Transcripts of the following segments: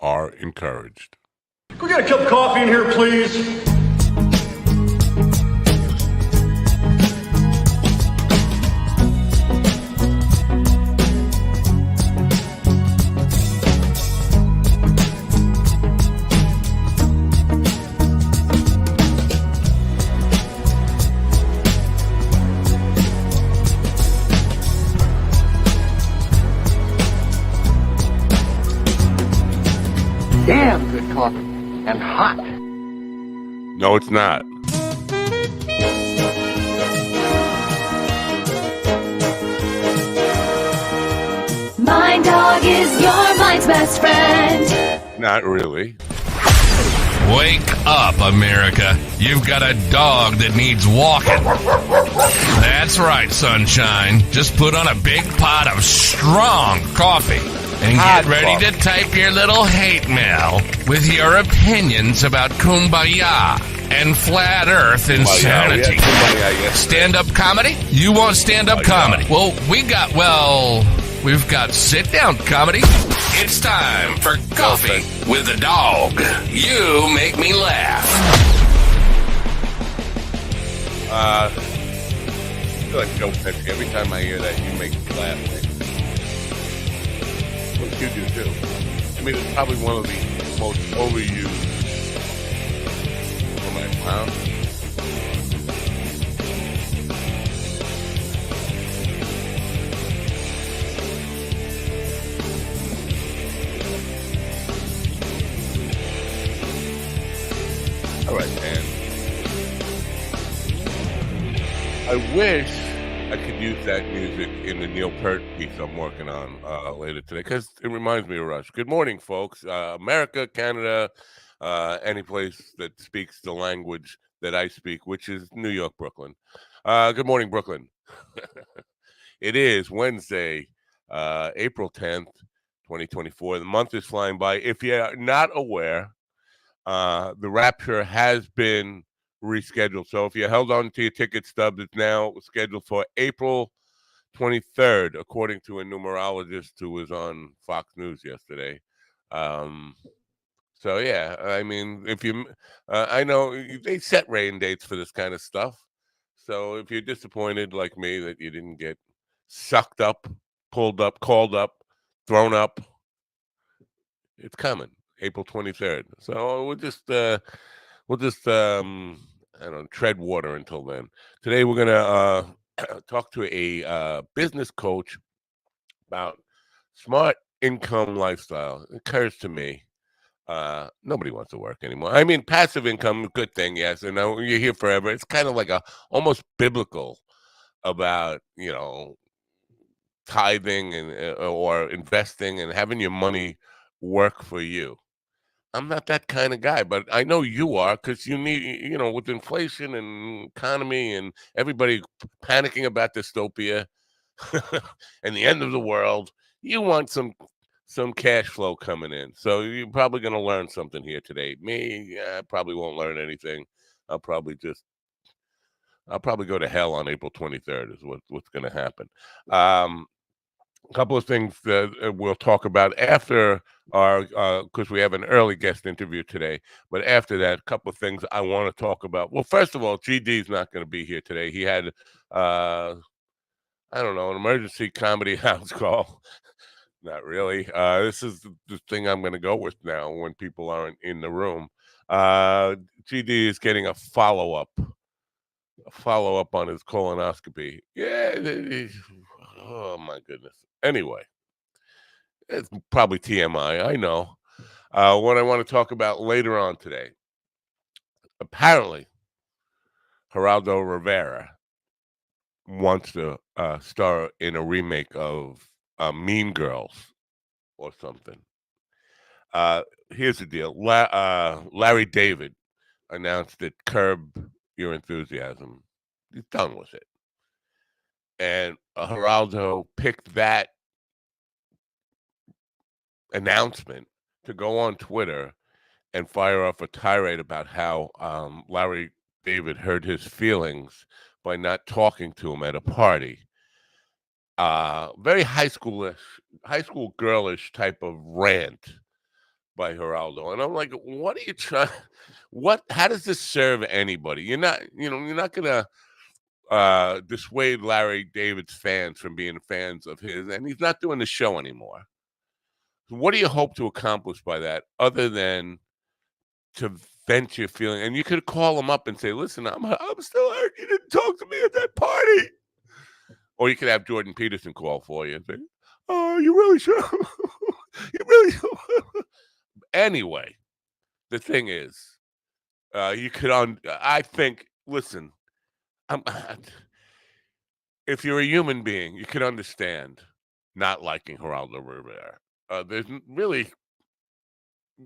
are encouraged. Can we get a cup of coffee in here, please? Damn good coffee and hot. No, it's not. My dog is your mind's best friend. Not really. Wake up, America. You've got a dog that needs walking. That's right, sunshine. Just put on a big pot of strong coffee and get ready to type your little hate mail with your opinions about kumbaya and flat earth insanity. Stand-up comedy? You want stand-up comedy? Well, we've got sit-down comedy. It's time for Coffee with a Dog. You make me laugh. I feel like Joe Pesci. Every time I hear that, you make me laugh. What you do too. I mean, it's probably one of the most overused. Huh? All right, man. I wish I could use that music in the Neil Peart piece I'm working on later today, because it reminds me of Rush. Good morning, folks. America, Canada, any place that speaks the language that I speak, which is New York, Brooklyn. Good morning, Brooklyn. It is Wednesday, April 10th, 2024. The month is flying by. If you're not aware, the Rapture has been rescheduled. So if you held on to your ticket stubs, it's now scheduled for April 23rd, according to a numerologist who was on Fox News yesterday. So, yeah, I mean, if you, I know they set rain dates for this kind of stuff. So if you're disappointed like me that you didn't get sucked up, pulled up, called up, thrown up, it's coming, April 23rd. So we'll just I don't know, tread water until then. Today we're gonna talk to a business coach about smart income lifestyle. It occurs to me, nobody wants to work anymore. I mean, passive income, good thing, yes. And now you're here forever. It's kind of like almost biblical about, tithing and or investing and having your money work for you. I'm not that kind of guy, but I know you are, because you need, with inflation and economy and everybody panicking about dystopia and the end of the world, you want some cash flow coming in. So you're probably going to learn something here today. Me, I probably won't learn anything. I'll probably go to hell on April 23rd is what's going to happen. A couple of things that we'll talk about after our, because we have an early guest interview today. But after that, a couple of things I want to talk about. Well, first of all, GD's not going to be here today. He had, I don't know, an emergency comedy house call. Not really. This is the thing I'm going to go with now when people aren't in the room. GD is getting a follow-up on his colonoscopy. Yeah. Oh, my goodness. Anyway, it's probably TMI. I know. What I want to talk about later on today. Apparently, Geraldo Rivera wants to star in a remake of Mean Girls or something. Here's the deal. Larry David announced that Curb Your Enthusiasm. He's done with it. And Geraldo picked that announcement to go on Twitter and fire off a tirade about how Larry David hurt his feelings by not talking to him at a party. Very high school girlish type of rant by Geraldo, and I'm like, what are you trying? What? How does this serve anybody? You're not gonna dissuade Larry David's fans from being fans of his, and he's not doing the show anymore. So what do you hope to accomplish by that, other than to vent your feeling? And you could call him up and say, "Listen, I'm still hurt. You didn't talk to me at that party." Or you could have Jordan Peterson call for you and say, "Oh, you really should. You really should." Anyway, the thing is, you could I think. Listen, I'm, if you're a human being, you can understand not liking Geraldo Rivera. Really,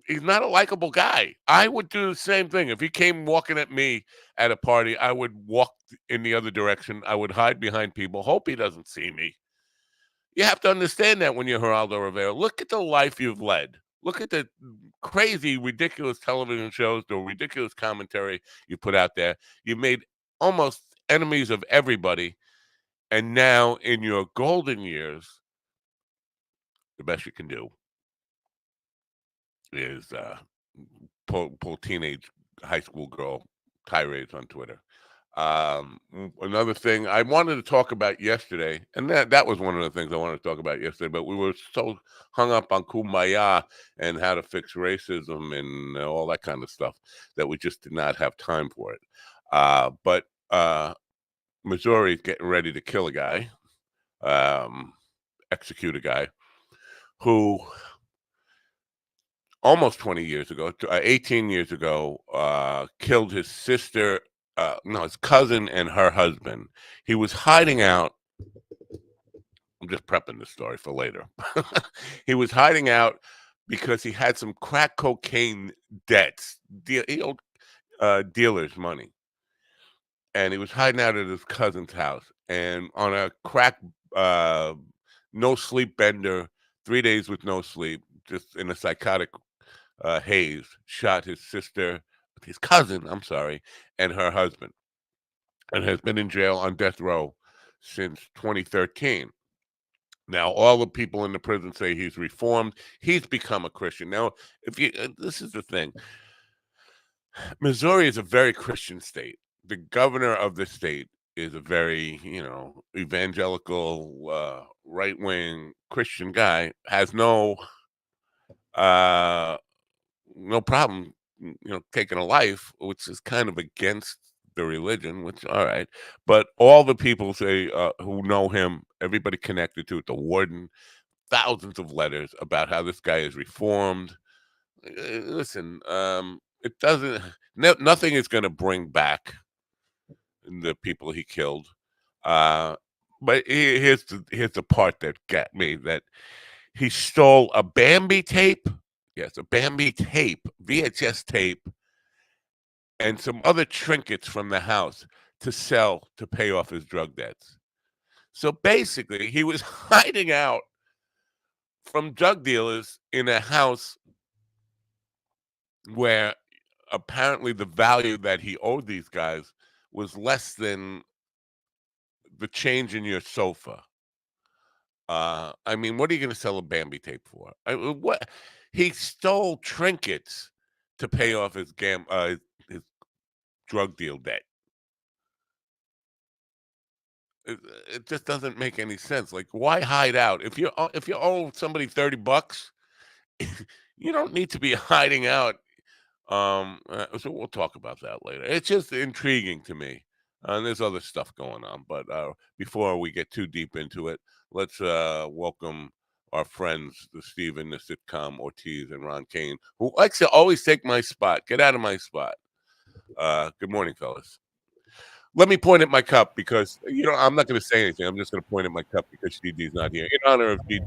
he's not a likable guy. I would do the same thing. If he came walking at me at a party, I would walk in the other direction. I would hide behind people, hope he doesn't see me. You have to understand that when you're Geraldo Rivera. Look at the life you've led. Look at the crazy, ridiculous television shows, the ridiculous commentary you put out there. You made almost enemies of everybody. And now in your golden years, the best you can do is pull teenage high school girl tirades on Twitter. Another thing I wanted to talk about yesterday, and that was one of the things I wanted to talk about yesterday, but we were so hung up on Kumbaya and how to fix racism and all that kind of stuff that we just did not have time for it. But Missouri is getting ready to kill a guy, execute a guy who almost 20 years ago, 18 years ago, killed his sister, no, his cousin and her husband. He was hiding out. I'm just prepping the story for later. He was hiding out because he had some crack cocaine debts. He owed dealers money. And he was hiding out at his cousin's house. And on a crack, no sleep bender, 3 days with no sleep, just in a psychotic haze, shot his cousin, I'm sorry, and her husband, and has been in jail on death row since 2013. Now, all the people in the prison say he's reformed. He's become a Christian. Now, this is the thing. Missouri is a very Christian state. The governor of the state is a very, evangelical, right-wing Christian guy. Has no problem, taking a life, which is kind of against the religion, which, all right. But all the people say who know him, everybody connected to it, the warden, thousands of letters about how this guy is reformed. Listen, it doesn't, nothing is going to bring back the people he killed. But here's the part that got me, that he stole a Bambi tape. Yes, a Bambi tape, VHS tape, and some other trinkets from the house to sell to pay off his drug debts. So basically, he was hiding out from drug dealers in a house where apparently the value that he owed these guys was less than the change in your sofa. I mean, what are you going to sell a Bambi tape for? What? He stole trinkets to pay off his his drug deal debt. It just doesn't make any sense. Like, why hide out if you owe somebody $30? You don't need to be hiding out. So we'll talk about that later. It's just intriguing to me. And there's other stuff going on, but before we get too deep into it, let's welcome our friends, the Steven, the sitcom, Ortiz, and Ron Kane, who likes to always take my spot. Get out of my spot. Good morning, fellas. Let me point at my cup because, I'm not going to say anything. I'm just going to point at my cup because DD's not here. In honor of DD.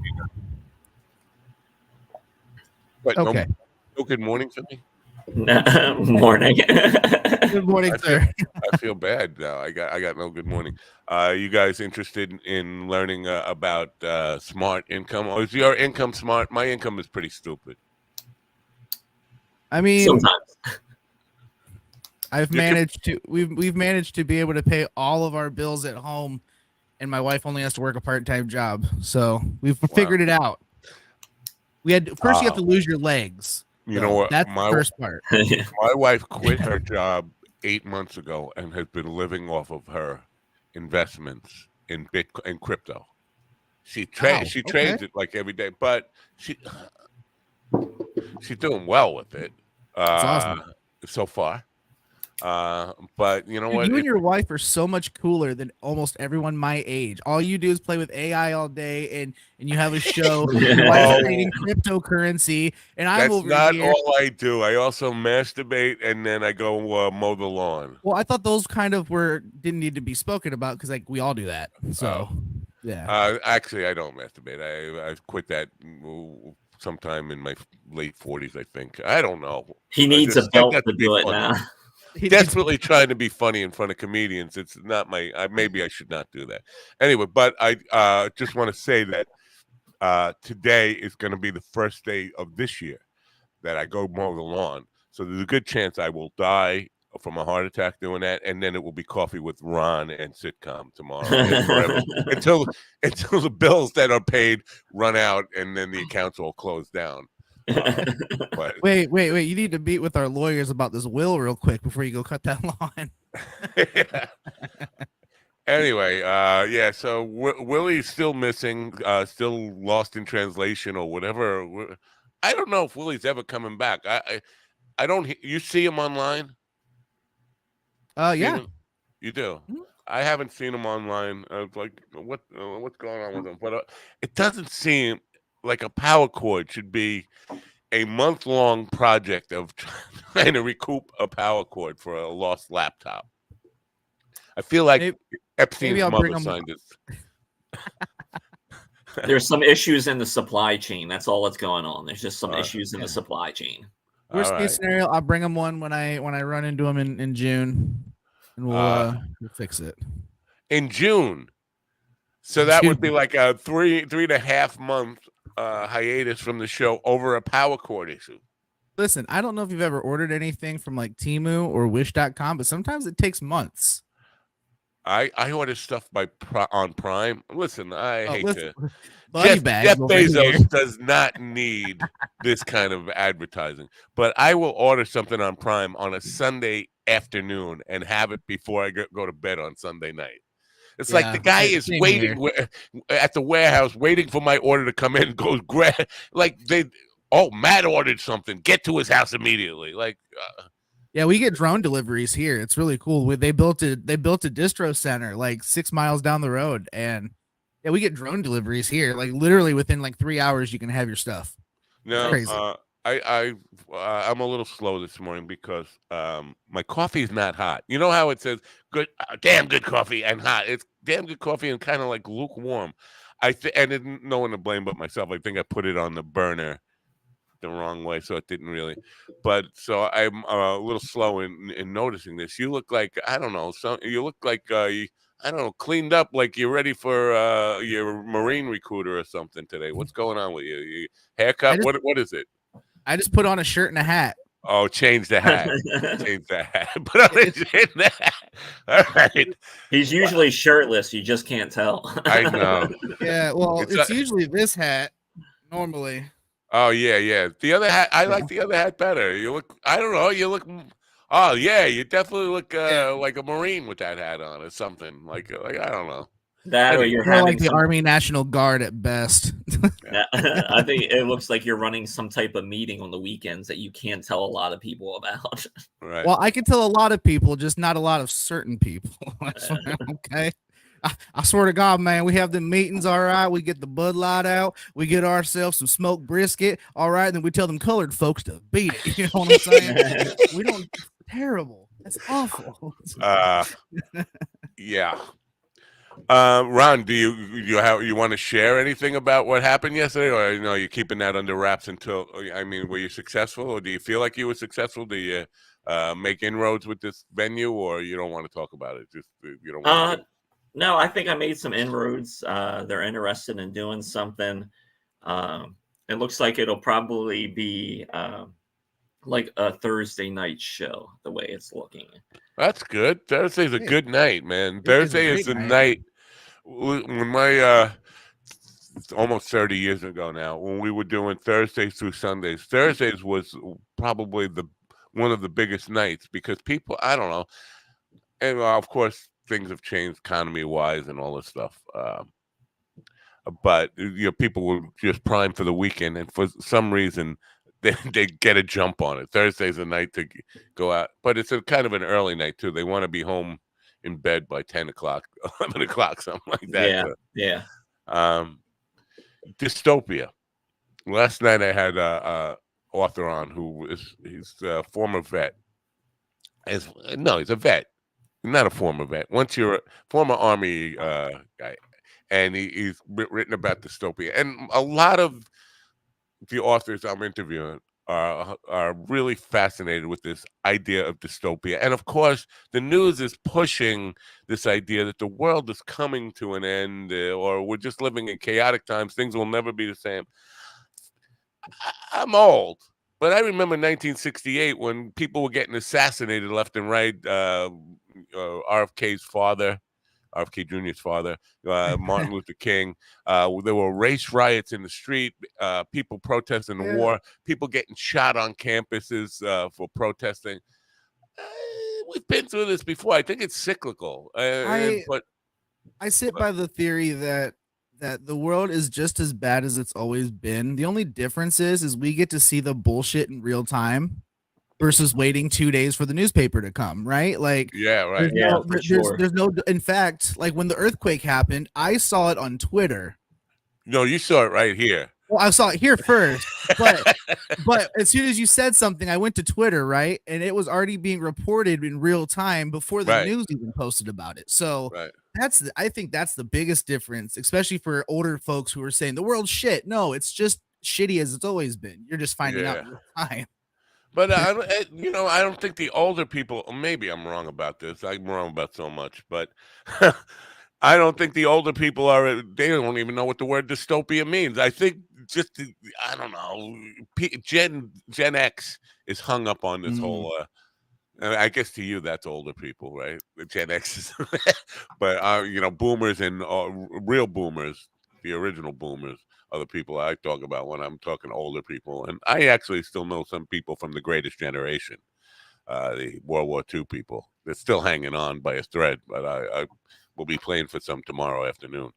But okay. No good morning to me? Morning. Good morning, sir. I feel bad now. I got no good morning. You guys interested in learning about smart income? Or is your income smart? My income is pretty stupid. I mean, Sometimes. we've managed to be able to pay all of our bills at home, and my wife only has to work a part-time job. So we've figured it out. You have to lose your legs. You know So what? that's the first part. My wife quit her job 8 months ago and has been living off of her investments in Bitcoin and crypto. Wow. She Okay. trades it like every day, but she's doing well with it That's uh, awesome. so far. But you know Dude, what? you and your wife are so much cooler than almost everyone my age. All you do is play with AI all day, and you have a show. Your wife's trading Oh, cryptocurrency, and I'm that's over not here. all I do. I also masturbate and then I go mow the lawn. Well, I thought those kind of didn't need to be spoken about because like we all do that. Oh, So yeah. actually, I don't masturbate. I quit that sometime in my late 40s, I think. I don't know. He I needs a just said belt that to to be do it funny. now. He needs- Desperately trying to be funny in front of comedians. It's not my. Maybe I should not do that. Anyway, but I just want to say that today is going to be the first day of this year that I go mow the lawn. So there's a good chance I will die from a heart attack doing that, and then it will be coffee with Ron and sitcom tomorrow and forever until the bills that are paid run out, and then the accounts will close down. But wait. You need to meet with our lawyers about this will real quick before you go cut that lawn. anyway, yeah. So Willie's still missing, still lost in translation or whatever. I don't know if Willie's ever coming back. I don't. You see him online? Seen Yeah. him? You do. Mhm. I haven't seen him online. Like what's going on with him? But it doesn't seem like a power cord should be a month-long project of trying to recoup a power cord for a lost laptop. I feel like Maybe, Epstein's I'll bring mother them. signed it. There's some issues in the supply chain. That's all that's going on. There's just some issues in Yeah. the supply chain. Worst All case right. scenario, I'll bring them one when I run into them in June, and we'll fix it. In June. So that would be like a 3.5 month hiatus from the show over a power cord issue. Listen, I don't know if you've ever ordered anything from like Temu or Wish.com, but sometimes it takes months. I order stuff on Prime. Listen, I hate listen, to. buddy bags Jeff over here. Bezos does not need this kind of advertising, but I will order something on Prime on a Sunday afternoon and have it before I go to bed on Sunday night. It's like the guy is same waiting at the warehouse, waiting for my order to come in. Goes grab Matt ordered something. Get to his house immediately. Yeah, we get drone deliveries here. It's really cool. They built a distro center like 6 miles down the road, and yeah, we get drone deliveries here. Like literally within like 3 hours, you can have your stuff. No, Crazy. I'm a little slow this morning because my coffee is not hot. You know how it says good, damn good coffee and hot. It's damn good coffee and kind of like lukewarm. And no one to blame but myself. I think I put it on the burner the wrong way, so it didn't really. But so I'm a little slow in noticing this. You look like I don't know. You look like I don't know, cleaned up, like you're ready for your Marine recruiter or something today. What's going on with you? Haircut? What is it? I just put on a shirt and a hat. Oh, change the hat. Change the hat. Put on a shirt and a hat. All right. He's usually shirtless. You just can't tell. I know. Yeah, well, it's usually this hat normally. Oh yeah. The other hat, I like the other hat better. You look, I don't know, you look. Oh yeah, you definitely look like a Marine with that hat on, or something. Like I don't know. That or you're More having like the Army National Guard at best. I think it looks like you're running some type of meeting on the weekends that you can't tell a lot of people about. Right. Well, I can tell a lot of people, just not a lot of certain people. Okay. I swear to God, man, we have the meetings, all right. We get the Bud Light out. We get ourselves some smoked brisket, all right. And then we tell them colored folks to beat it. You know what I'm saying? We don't. Terrible. That's awful. Yeah. Ron, do you want to share anything about what happened yesterday, or you're keeping that under wraps until? I mean, were you successful, or do you feel like you were successful? Do you make inroads with this venue, or you don't want to talk about it? Just you don't want to. No, I think I made some inroads. They're interested in doing something. It looks like it'll probably be like a Thursday night show, the way it's looking. That's good. Thursday's a good night, man. Thursday is the night when my it's almost 30 years ago now, when we were doing Thursdays through Sundays. Thursdays was probably one of the biggest nights because people, I don't know, and of course things have changed economy wise and all this stuff. But people were just primed for the weekend, and for some reason, they get a jump on it. Thursday's a night to go out, but it's a kind of an early night too. They want to be home in bed by 10 o'clock, 11 o'clock, something like that. Yeah. Dystopia. Last night I had a author on he's a former vet. He's a vet, not a former vet. Once you're a former Army guy, and he's written about dystopia, and a lot of the authors I'm interviewing are really fascinated with this idea of dystopia. And of course, the news is pushing this idea that the world is coming to an end, or we're just living in chaotic times. Things will never be the same. I'm old, but I remember 1968 when people were getting assassinated left and right. RFK's father, RFK Jr.'s father, Martin Luther King. There were race riots in the street, people protesting the war, people getting shot on campuses for protesting. We've been through this before. I think it's cyclical. But I sit by the theory that the world is just as bad as it's always been. The only difference is we get to see the bullshit in real time versus waiting 2 days for the newspaper to come, right? Like, yeah, right. There's no, in fact, like when the earthquake happened, I saw it on Twitter. No, you saw it right here. Well, I saw it here first, but as soon as you said something, I went to Twitter, right? And it was already being reported in real time before the news even posted about it. So I think that's the biggest difference, especially for older folks who are saying the world's shit. No, it's just shitty as it's always been. You're just finding out in real time. But I don't think the older people. Maybe I'm wrong about this. I'm wrong about so much, but I don't think the older people they don't even know what the word dystopia means. I think I don't know. Gen X is hung up on this whole. I guess to you that's older people, right? The Gen X is, but boomers and real boomers, the original boomers, are the people I talk about when I'm talking older people. And I actually still know some people from the Greatest Generation, the World War II people. They're still hanging on by a thread, but I will be playing for some tomorrow afternoon.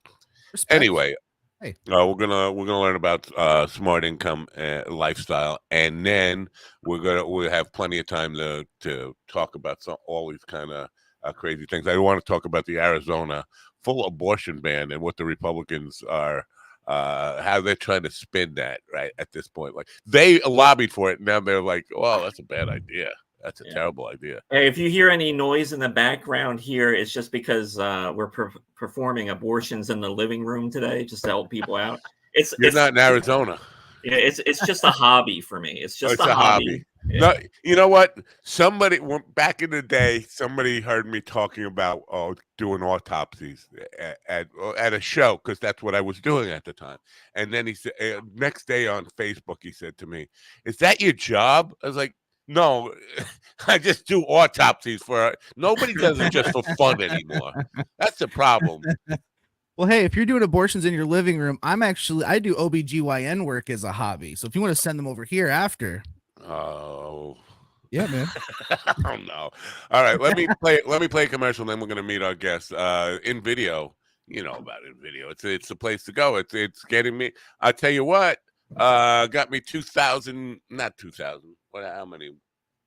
Respect. Anyway, we're gonna learn about smart income lifestyle, and then we'll have plenty of time to talk about all these kind of crazy things. I want to talk about the Arizona full abortion ban and what the Republicans are. How they're trying to spin that right at this point. Like they lobbied for it, and now they're like, "Oh, that's a bad idea. That's a terrible idea." Hey, if you hear any noise in the background here, it's just because we're performing abortions in the living room today, just to help people out. It's not in Arizona. Yeah, it's just a hobby for me. It's just a hobby. Yeah. No, you know what? Somebody back in the day, somebody heard me talking about doing autopsies at a show because that's what I was doing at the time. And then he said, next day on Facebook, he said to me, "Is that your job?" I was like, "No, I just do autopsies nobody does it just for fun anymore." That's the problem. Well, hey, if you're doing abortions in your living room, I do OBGYN work as a hobby. So if you want to send them over here after. Oh. Yeah, man. Oh no. All right, let me play a commercial, and then we're gonna meet our guests. In video, you know about in video. It's the place to go. It's getting me. I tell you what, got me 2,000, not 2,000. How many?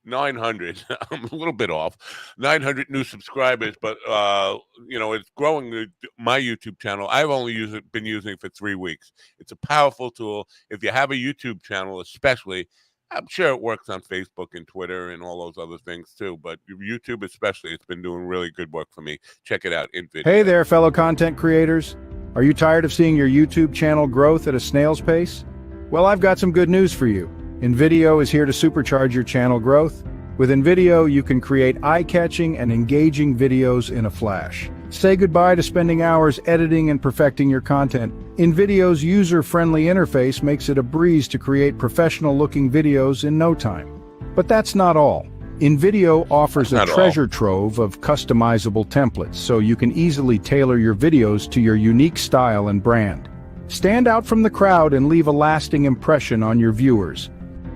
900. I'm a little bit off. 900 new subscribers, but it's growing my YouTube channel. I've only been using it for 3 weeks. It's a powerful tool. If you have a YouTube channel, especially, I'm sure it works on Facebook and Twitter and all those other things too, but YouTube especially, it's been doing really good work for me. Check it out in video. Hey there, fellow content creators. Are you tired of seeing your YouTube channel growth at a snail's pace? Well, I've got some good news for you. InVideo is here to supercharge your channel growth. With InVideo, you can create eye-catching and engaging videos in a flash. Say goodbye to spending hours editing and perfecting your content. InVideo's user-friendly interface makes it a breeze to create professional-looking videos in no time. But that's not all. InVideo offers a treasure trove of customizable templates, so you can easily tailor your videos to your unique style and brand. Stand out from the crowd and leave a lasting impression on your viewers.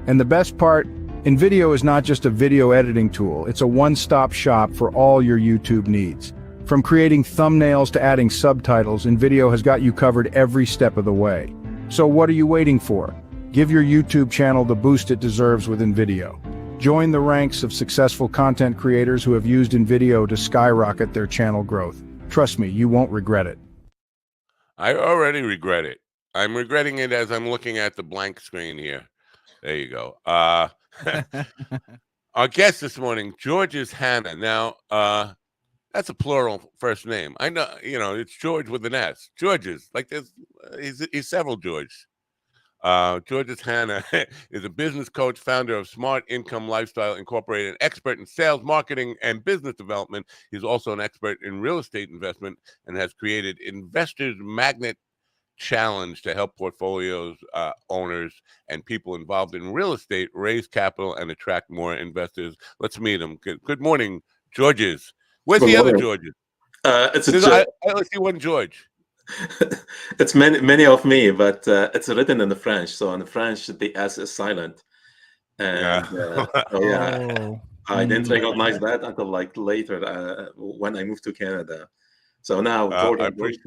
And the best part, InVideo is not just a video editing tool, it's a one-stop shop for all your YouTube needs. From creating thumbnails to adding subtitles, InVideo has got you covered every step of the way. So what are you waiting for? Give your YouTube channel the boost it deserves with InVideo. Join the ranks of successful content creators who have used InVideo to skyrocket their channel growth. Trust me, you won't regret it. I already regret it. I'm regretting it as I'm looking at the blank screen here. There you go. Our guest this morning, George, is Hannah. Now, that's a plural first name. I know, it's George with an S. George's, like there's he's several George. George's Hannah is a business coach, founder of Smart Income Lifestyle Incorporated, an expert in sales, marketing, and business development. He's also an expert in real estate investment and has created Investors Magnet Challenge to help portfolios owners and people involved in real estate raise capital and attract more investors. Let's meet him. Good morning, George's. Where's Good the other morning. Georges? It's a I joke. only see one George. It's many of me, but it's written in the French. So in the French, the S is silent, and Yeah. so yeah, Oh. I didn't recognize that until like later when I moved to Canada. So now George I and George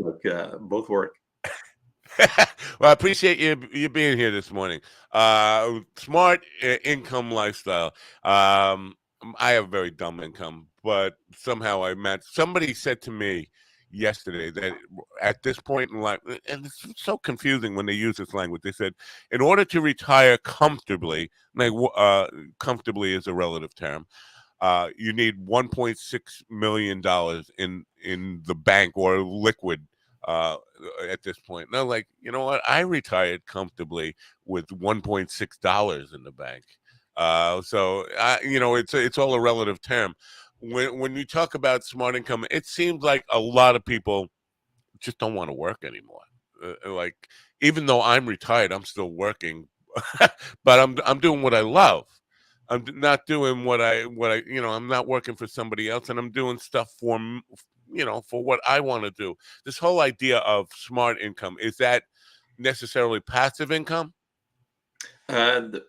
both work. Well, I appreciate you being here this morning. Smart income lifestyle. I have very dumb income, but somehow I met. Somebody said to me yesterday that at this point in life, and it's so confusing when they use this language. They said, in order to retire comfortably, like comfortably is a relative term. You need $1.6 million in the bank or liquid at this point. And I'm like, you know what? I retired comfortably with $1.6 in the bank. So it's all a relative term. When you talk about smart income, it seems like a lot of people just don't want to work anymore. Like, even though I'm retired, I'm still working, but I'm doing what I love. I'm not doing what I I'm not working for somebody else, and I'm doing stuff for for what I want to do. This whole idea of smart income, is that necessarily passive income? There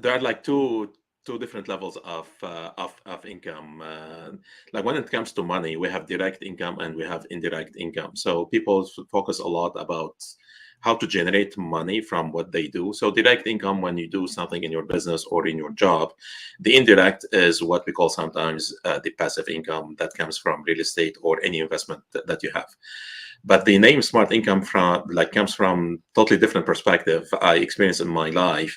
are like two different levels of income. Like when it comes to money, we have direct income and we have indirect income. So people focus a lot about how to generate money from what they do. So direct income, when you do something in your business or in your job. The indirect is what we call sometimes the passive income that comes from real estate or any investment that you have. But the name smart income comes from totally different perspective I experienced in my life.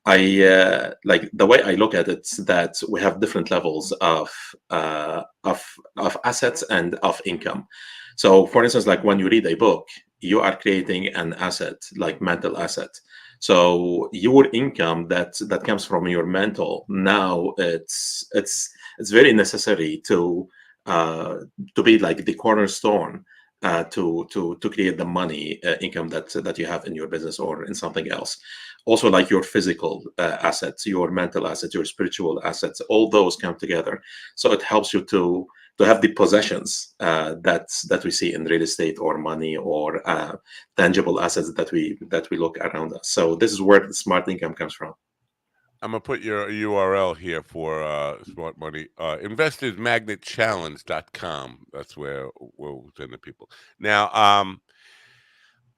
I like the way I look at it, that we have different levels of assets and of income. So for instance, like when you read a book, you are creating an asset, like mental asset. So your income that comes from your mental, now it's very necessary to be like the cornerstone to create the money income that you have in your business or in something else. Also, like your physical assets, your mental assets, your spiritual assets, all those come together. So it helps you to have the possessions that we see in real estate or money or tangible assets that we look around us. So this is where the smart income comes from. I'm gonna put your URL here for smart money. Investorsmagnetchallenge.com. That's where we'll send the people. Now,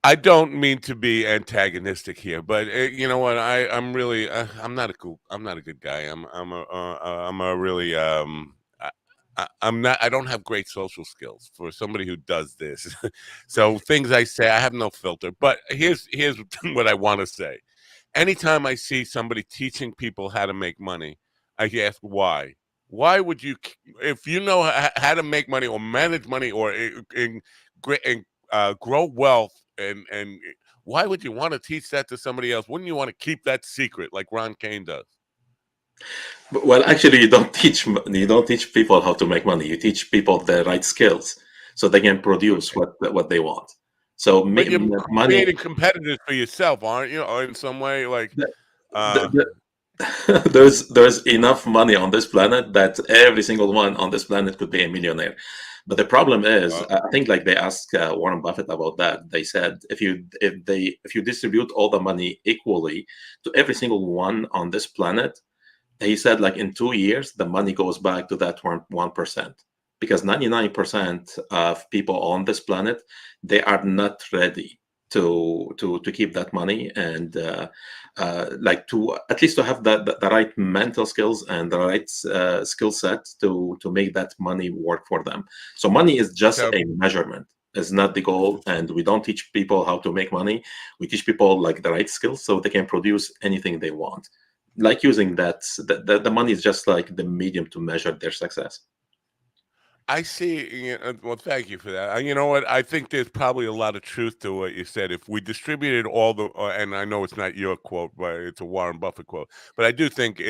I don't mean to be antagonistic here, but you know what? I'm really I'm not a good guy. I'm a really I'm not. I don't have great social skills for somebody who does this. So things I say, I have no filter. But here's what I want to say. Anytime I see somebody teaching people how to make money, I ask why. Why would you, if you know how to make money or manage money or grow wealth, and why would you want to teach that to somebody else? Wouldn't you want to keep that secret like Ron Kane does? Well, actually, you don't teach people how to make money. You teach people the right skills so they can produce what they want. So But you're money. creating competitors for yourself, aren't you? Or in some way, like There's enough money on this planet that every single one on this planet could be a millionaire. But the problem is, Uh, I think like they asked Warren Buffett about that. They said if you distribute all the money equally to every single one on this planet, he said like in 2 years the money goes back to that 1%, because 99% of people on this planet, they are not ready to keep that money, and like to at least to have the right mental skills and the right skill set to make that money work for them. So money is just so a measurement, is not the goal, and we don't teach people how to make money. We teach people like the right skills so they can produce anything they want, like using that the money is just like the medium to measure their success. I see. Well, thank you for that. You know what? I think there's probably a lot of truth to what you said. If we distributed all the, and I know it's not your quote, but it's a Warren Buffett quote. But I do think,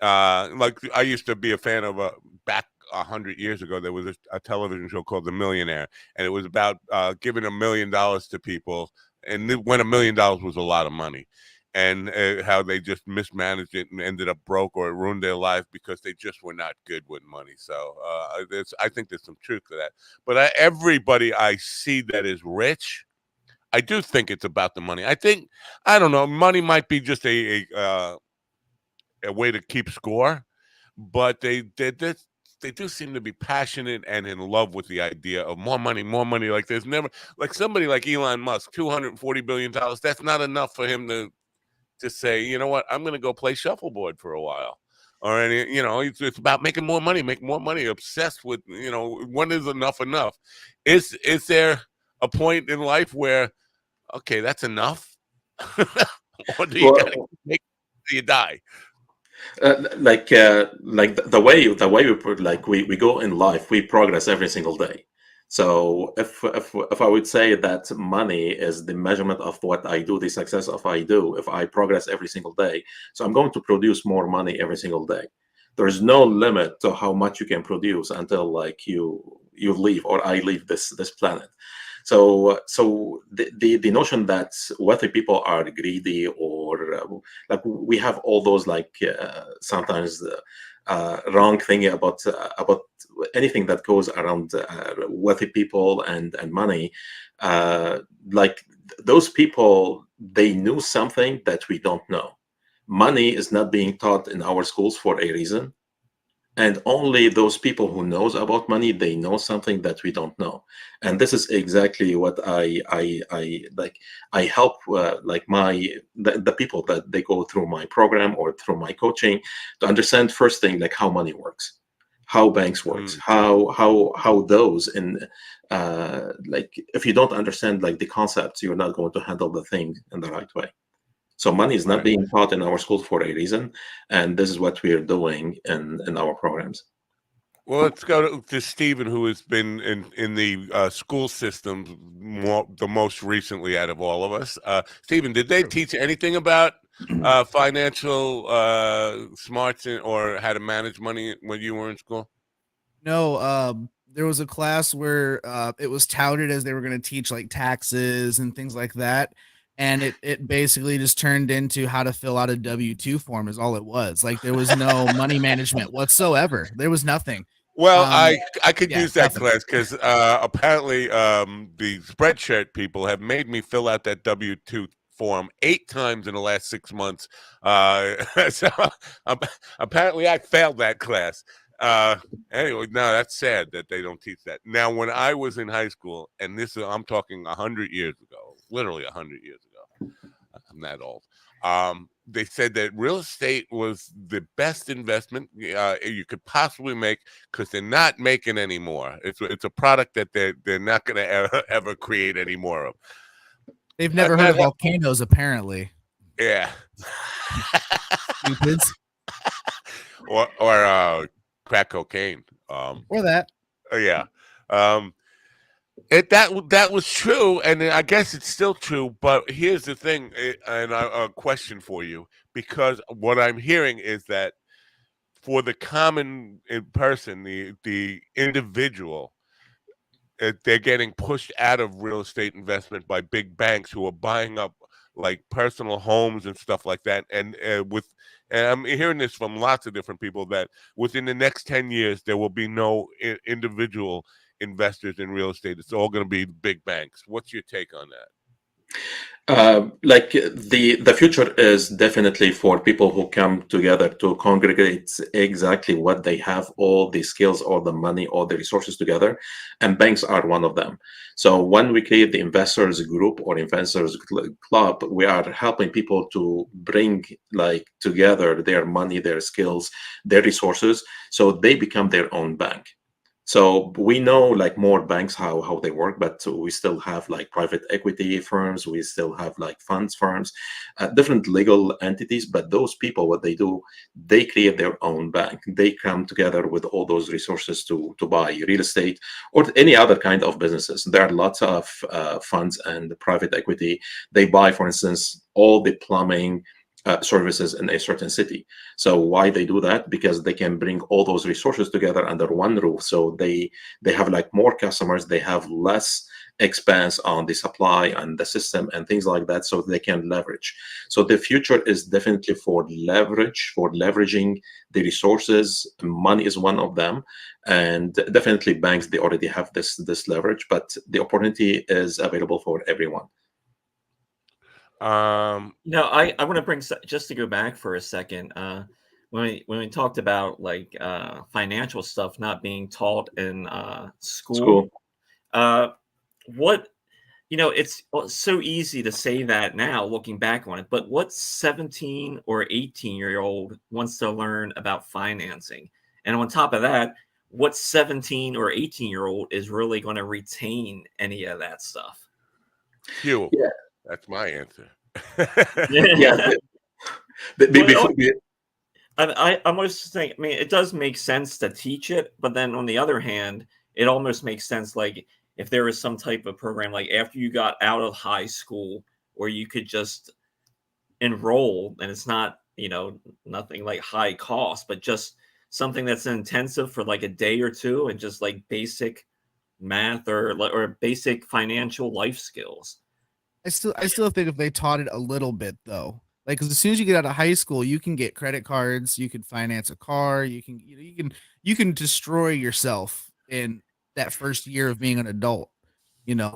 like I used to be a fan of back 100 years ago. There was a television show called The Millionaire, and it was about giving $1 million to people, and when $1 million was a lot of money. And how they just mismanaged it and ended up broke, or it ruined their life because they just were not good with money. So I think there's some truth to that. But everybody I see that is rich, I do think it's about the money. I think, I don't know, money might be just a way to keep score, but they do seem to be passionate and in love with the idea of more money, more money. Like there's never, like somebody like Elon Musk, $240 billion. That's not enough for him to say, you know what, I'm going to go play shuffleboard for a while. Or any, it's about making more money, make more money. Obsessed with, when is enough? Is there a point in life where, okay, that's enough, or do you got to Well, make till you die? like the way we put, like we go in life, we progress every single day. So if I would say that money is the measurement of what I do, the success of I do, if I progress every single day, so I'm going to produce more money every single day. There's no limit to how much you can produce until like you leave, or I leave this planet. So the notion that whether people are greedy or like we have all those like sometimes wrong thing about anything that goes around wealthy people and money, like those people, they knew something that we don't know. Money is not being taught in our schools for a reason, and only those people who knows about money, they know something that we don't know. And this is exactly what I like. I help like the people that they go through my program or through my coaching to understand first thing, like how money works, how banks works, Mm, how those, and like if you don't understand like the concepts, you're not going to handle the thing in the right way. So money is not right. being taught in our schools for a reason, and this is what we are doing in our programs. Well, let's go to Stephen, who has been in the school system the most recently out of all of us. Stephen, did they teach anything about financial smarts or how to manage money when you were in school? No, there was a class where it was touted as they were going to teach like taxes and things like that. And it basically just turned into how to fill out a W-2 form is all it was. Like there was no money management whatsoever. There was nothing. Well, Um, I could yeah, use that nothing. class because apparently the spreadshirt people have made me fill out that W-2 form 8 times in the last 6 months. So um, apparently I failed that class. Uh, anyway, no, that's sad that they don't teach that. Now, when I was in high school, and I'm talking 100 years ago, literally 100 years ago. I'm that old. They said that real estate was the best investment you could possibly make because they're not making any more. It's a product that they're not going to ever create any more of. They've never heard That of volcanoes, apparently. yeah, Stupids. or crack cocaine. Or that. Yeah. Um, that was true, and I guess it's still true. But here's the thing, and a question for you, because what I'm hearing is that for the common person, the individual, they're getting pushed out of real estate investment by big banks who are buying up like personal homes and stuff like that. And I'm hearing this from lots of different people that within the next 10 years there will be no individual investors in real estate, it's all going to be big banks. What's your take on that? Like the future is definitely for people who come together to congregate exactly what they have, all the skills, all the money, all the resources together, and banks are one of them. So when we create the investors group or investors club, we are helping people to bring like together their money, their skills, their resources, so they become their own bank. So we know like more banks how they work, but we still have like private equity firms, we still have like funds firms, different legal entities. But those people, what they do, they create their own bank. They come together with all those resources to buy real estate or any other kind of businesses. There are lots of funds and private equity. They buy, for instance, all the plumbing services in a certain city. So why they do that? Because they can bring all those resources together under one roof. So they have like more customers, they have less expense on the supply and the system and things like that, so they can leverage. So the future is definitely for leverage, for leveraging the resources. Money is one of them, and definitely banks, they already have this leverage, but the opportunity is available for everyone. No, I want to bring just to go back for a second. When we talked about like financial stuff not being taught in school, School. what it's so easy to say that now looking back on it, but what 17 or 18-year-old wants to learn about financing? And on top of that, what 17 or 18-year-old is really going to retain any of that stuff? Hugh, Yeah. that's my answer. Yeah. Before, I almost think, I mean, it does make sense to teach it, but then on the other hand, it almost makes sense like if there was some type of program like after you got out of high school where you could just enroll, and it's not, nothing like high cost, but just something that's intensive for like a day or two and just like basic math or basic financial life skills. I still think if they taught it a little bit though, like because as soon as you get out of high school, you can get credit cards, you can finance a car, you can destroy yourself in that first year of being an adult.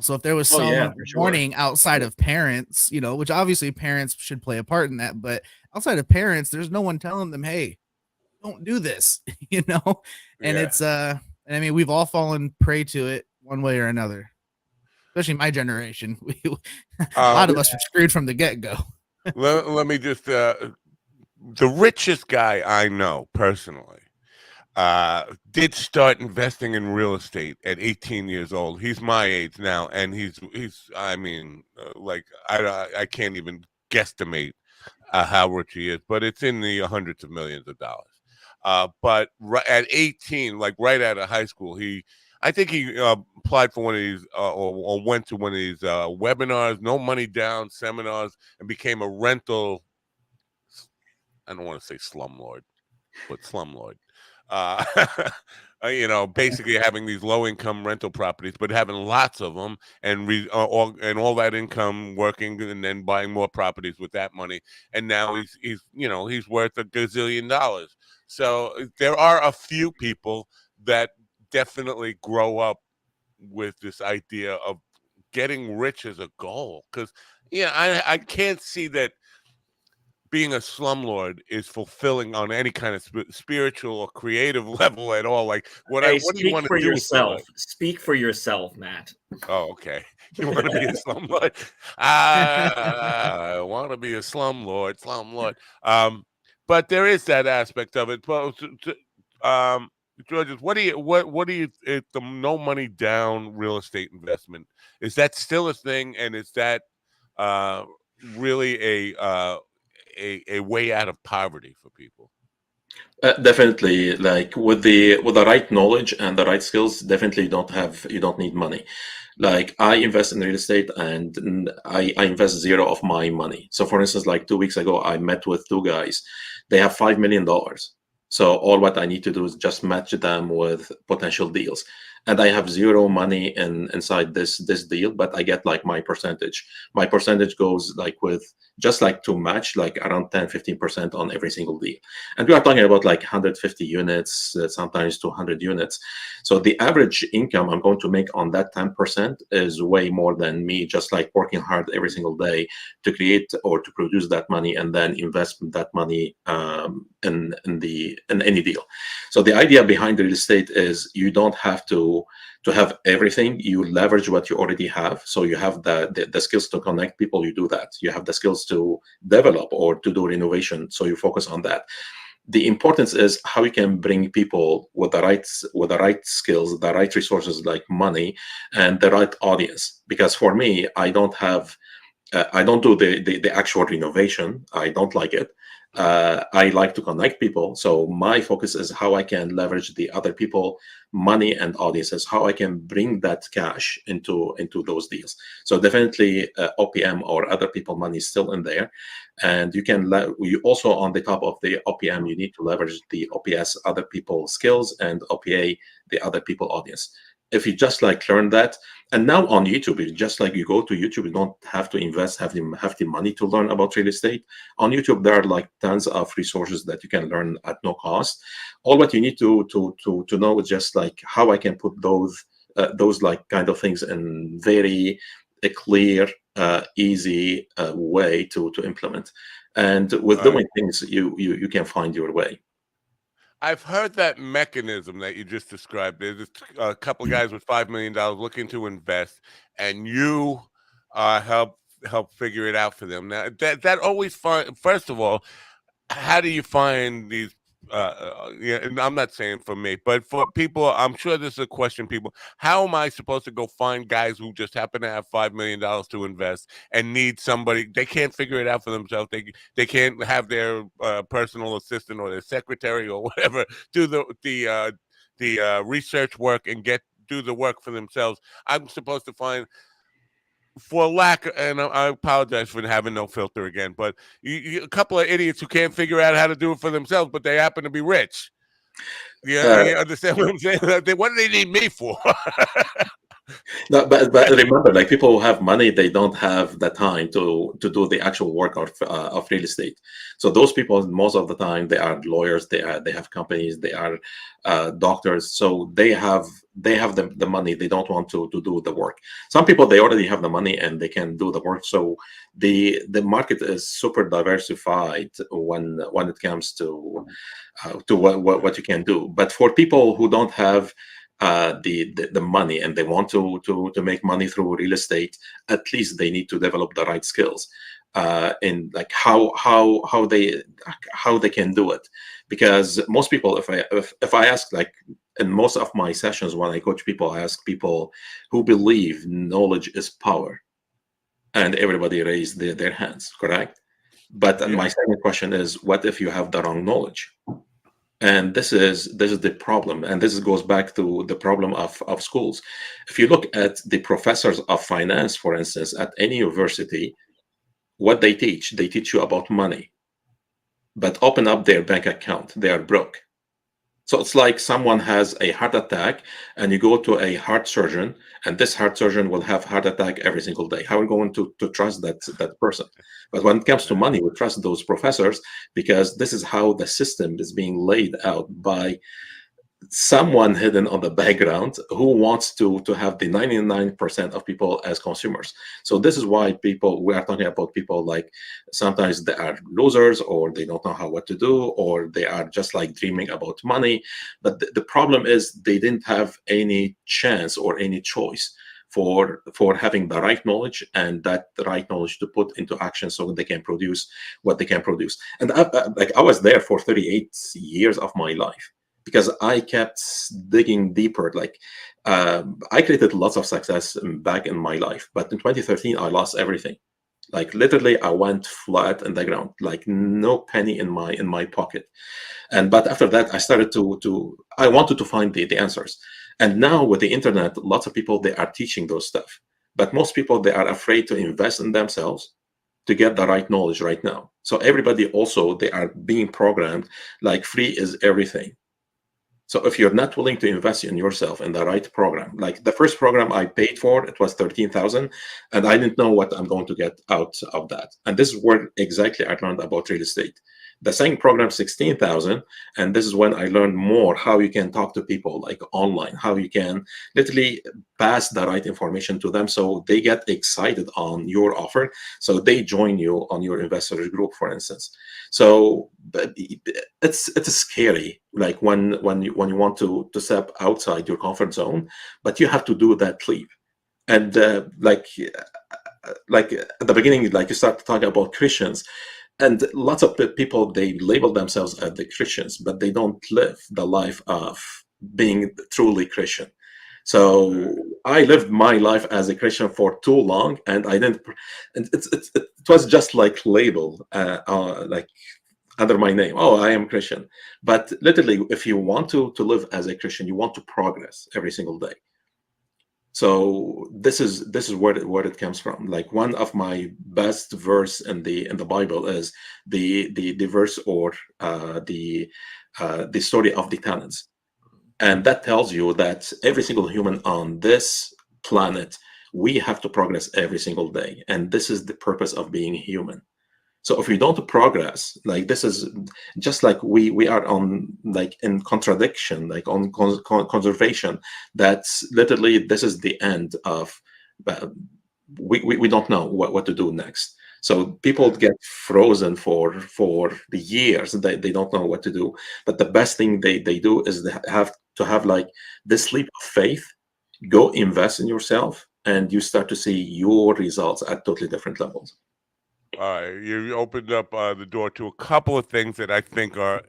So if there was Oh yeah, some for sure. warning outside of parents, which obviously parents should play a part in that, but outside of parents, there's no one telling them, hey, don't do this, and Yeah. it's and I mean we've all fallen prey to it one way or another, especially my generation. A lot of us were screwed from the get-go. Let me just the richest guy I know personally did start investing in real estate at 18 years old. He's my age now, and he's I mean, like I can't even guesstimate how rich he is, but it's in the hundreds of millions of dollars. But at 18, like right out of high school, I think he applied for one of these or went to one of these webinars, no money down seminars, and became a rental. I don't want to say slumlord, but slumlord. Uh, basically having these low income rental properties, but having lots of them and all that income working and then buying more properties with that money. And now he's worth a gazillion dollars. So there are a few people that definitely grow up with this idea of getting rich as a goal. Because I can't see that being a slumlord is fulfilling on any kind of spiritual or creative level at all. Like, what do you Speak want to for do with your yourself. life? Speak for yourself, Matt. Oh, okay. You want to be a slumlord? I want to be a slumlord. But there is that aspect of it. But Georges, what do you the no money down real estate investment, is that still a thing, and is that really a way out of poverty for people? Definitely, like with the right knowledge and the right skills, definitely you don't need money. Like I invest in real estate and I invest zero of my money. So for instance, like 2 weeks ago, I met with two guys. They have $5 million. So all what I need to do is just match them with potential deals. and I have zero money inside this deal, but I get like my percentage. My percentage goes like with just like to match like around 10-15% on every single deal. And we are talking about like 150 units, sometimes 200 units. So the average income I'm going to make on that 10% is way more than me just like working hard every single day to create or to produce that money and then invest that money in any deal. So the idea behind real estate is you don't have to have everything. You leverage what you already have. So you have the skills to connect people, you do that. You have the skills to develop or to do renovation, so you focus on that. The importance is how you can bring people with the right skills, the right resources like money, and the right audience. Because for me, I don't do the actual renovation. I don't like it. I like to connect people. So my focus is how I can leverage the other people, money and audiences, how I can bring that cash into those deals. So definitely OPM or other people money is still in there. And you also on the top of the OPM, you need to leverage the OPS, other people skills, and OPA, the other people audience. If you just like learn that, and now on YouTube, it's just like you go to YouTube, you don't have to invest, have the money to learn about real estate. On YouTube, there are like tons of resources that you can learn at no cost. All what you need to know is just like how I can put those like kind of things in very a clear, easy way to implement. And with doing things, you can find your way. I've heard that mechanism that you just described. There's a couple of guys with $5 million looking to invest, and you help figure it out for them. Now that always fun. First of all, how do you find these? Yeah, and I'm not saying for me, but for people, I'm sure this is a question. People, how am I supposed to go find guys who just happen to have $5 million to invest and need somebody? They can't figure it out for themselves. They can't have their personal assistant or their secretary or whatever do the research work and do the work for themselves. I'm supposed to find, for lack, and I apologize for having no filter again, but a couple of idiots who can't figure out how to do it for themselves, but they happen to be rich. Yeah, you understand what I'm saying? What do they need me for? No, but remember, like people who have money, they don't have the time to do the actual work of real estate. So those people, most of the time, they are lawyers, they have companies, they are doctors. So they have the money. They don't want to do the work. Some people, they already have the money and they can do the work. So the market is super diversified when it comes to what you can do. But for people who don't have the money and they want to make money through real estate, at least they need to develop the right skills in like how they can do it. Because most people, if I ask, like in most of my sessions when I coach people, I ask people who believe knowledge is power, and everybody raised their hands, correct? But my second question is, what if you have the wrong knowledge? And this is the problem, and this goes back to the problem of schools. If you look at the professors of finance, for instance, at any university, what they teach you about money, but open up their bank account, they are broke. So it's like someone has a heart attack and you go to a heart surgeon, and this heart surgeon will have heart attack every single day. How are we going to trust that person? But when it comes to money, we trust those professors because this is how the system is being laid out by someone hidden on the background who wants to have the 99% of people as consumers. So this is why we are talking about people like sometimes they are losers, or they don't know what to do, or they are just like dreaming about money. But the problem is they didn't have any chance or any choice for having the right knowledge, and that the right knowledge to put into action so they can produce what they can produce. And I was there for 38 years of my life, because I kept digging deeper. Like I created lots of success back in my life, but in 2013 I lost everything. Like literally, I went flat in the ground, like no penny in my pocket. But after that, I started I wanted to find the answers. And now with the internet, lots of people, they are teaching those stuff. But most people, they are afraid to invest in themselves to get the right knowledge right now. So everybody also, they are being programmed like free is everything. So if you're not willing to invest in yourself in the right program, like the first program I paid for, it was 13,000, and I didn't know what I'm going to get out of that. And this is where exactly I learned about real estate. The second program, 16,000, and this is when I learned more how you can talk to people like online, how you can literally pass the right information to them so they get excited on your offer, so they join you on your investor group, for instance. So it's scary, like when you want to step outside your comfort zone, but you have to do that leap. And like at the beginning, like you start talking about Christians, and lots of people, they label themselves as the Christians, but they don't live the life of being truly Christian. So I lived my life as a Christian for too long, and I didn't. And it was just like label, like under my name. Oh, I am Christian. But literally, if you want to live as a Christian, you want to progress every single day. So this is where it comes from. Like one of my best verse in the Bible is the verse, or the story of the talents, and that tells you that every single human on this planet, we have to progress every single day, and this is the purpose of being human. So if we don't progress, like this is just like we are on, like in contradiction, like on conservation. That's literally, this is the end of. Uh, we don't know what to do next. So people get frozen for the years. They don't know what to do. But the best thing they do is they have to have like this leap of faith. Go invest in yourself, and you start to see your results at totally different levels. All right, you opened up the door to a couple of things that I think are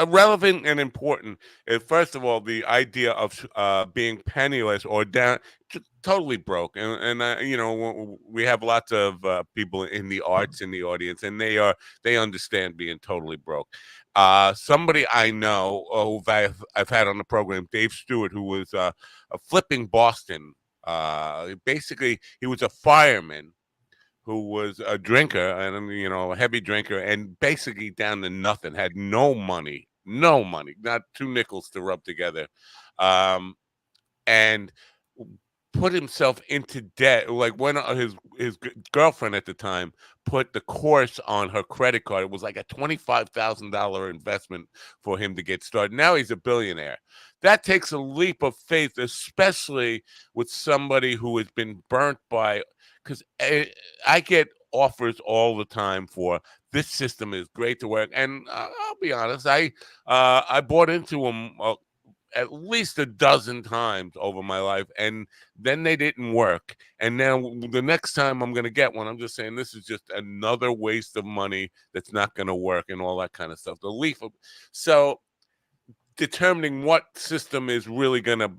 relevant and important. First of all, the idea of being penniless or down, totally broke, and you know, we have lots of people in the arts in the audience, and they understand being totally broke. Somebody I know, who I've had on the program, Dave Stewart, who was flipping Boston. Basically, he was a fireman who was a drinker, and you know, a heavy drinker, and basically down to nothing, had no money, not two nickels to rub together, um, and put himself into debt. Like when his girlfriend at the time put the course on her credit card, it was like a $25,000 investment for him to get started. Now he's a billionaire. That takes a leap of faith, especially with somebody who has been burnt by. Because I get offers all the time for this system is great to work, and I'll be honest, I bought into them at least a dozen times over my life, and then they didn't work. And now the next time I'm going to get one, I'm just saying this is just another waste of money that's not going to work, and all that kind of stuff. The leaf of, so determining what system is really going to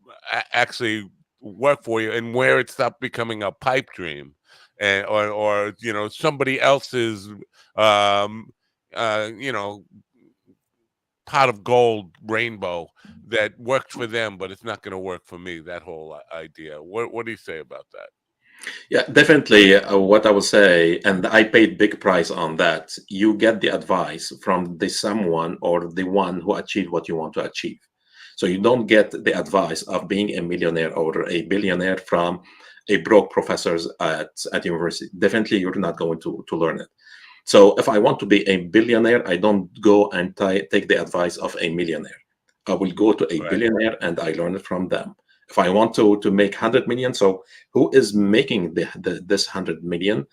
actually work for you, and where it stopped becoming a pipe dream, and or you know, somebody else's um you know, pot of gold rainbow that worked for them, but it's not going to work for me. That whole idea. What do you say about that? Yeah, definitely. What I would say, and I paid big price on that. You get the advice from the someone or the one who achieved what you want to achieve. So you don't get the advice of being a millionaire or a billionaire from a broke professors at university. Definitely, you're not going to learn it. So if I want to be a billionaire, I don't go and take the advice of a millionaire. I will go to a Right. billionaire and I learn it from them. If I want to make 100 million, so who is making this 100 million?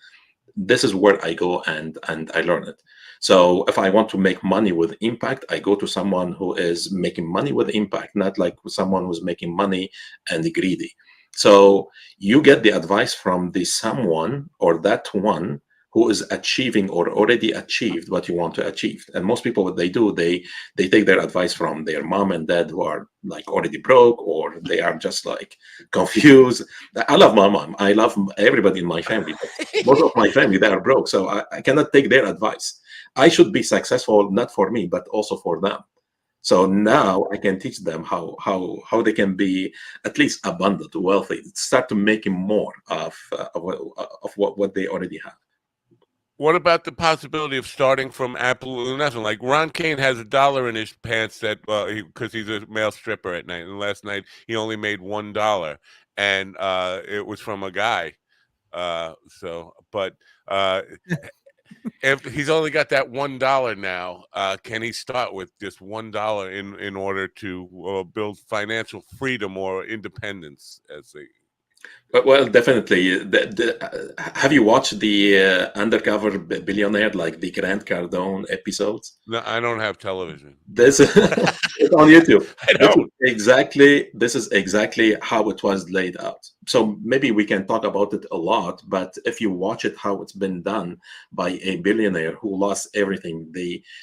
This is where I go and I learn it. So if I want to make money with impact, I go to someone who is making money with impact, not like someone who's making money and greedy. So you get the advice from the someone or that one who is achieving or already achieved what you want to achieve. And most people, what they do, they take their advice from their mom and dad who are like already broke, or they are just like confused. I love my mom. I love everybody in my family. But most of my family, they are broke. So I cannot take their advice. I should be successful, not for me, but also for them. So now I can teach them how they can be at least abundant, wealthy, start to making more of what they already have. What about the possibility of starting from absolutely nothing? Like Ron Kane has $1 in his pants that because he's a male stripper at night, and last night he only made $1, and it was from a guy. But uh, if he's only got that $1 now, can he start with just $1 in order to build financial freedom or independence? As they Well, definitely. Have you watched the Undercover Billionaire, like the Grant Cardone episodes? No, I don't have television. This it's on YouTube. I don't. This is exactly how it was laid out. So maybe we can talk about it a lot, but if you watch it, how it's been done by a billionaire who lost everything,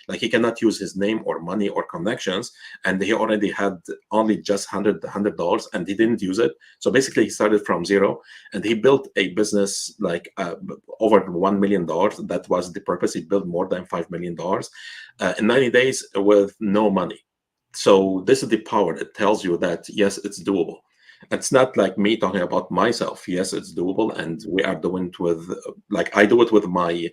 like he cannot use his name or money or connections, and he already had only just $100, and he didn't use it. So basically, he started from zero, and he built a business like over $1 million. That was the purpose. He built more than $5 million in 90 days with no money. So this is the power. It tells you that yes, it's doable. It's not like me talking about myself. Yes, it's doable, and we are doing it with, like, I do it with my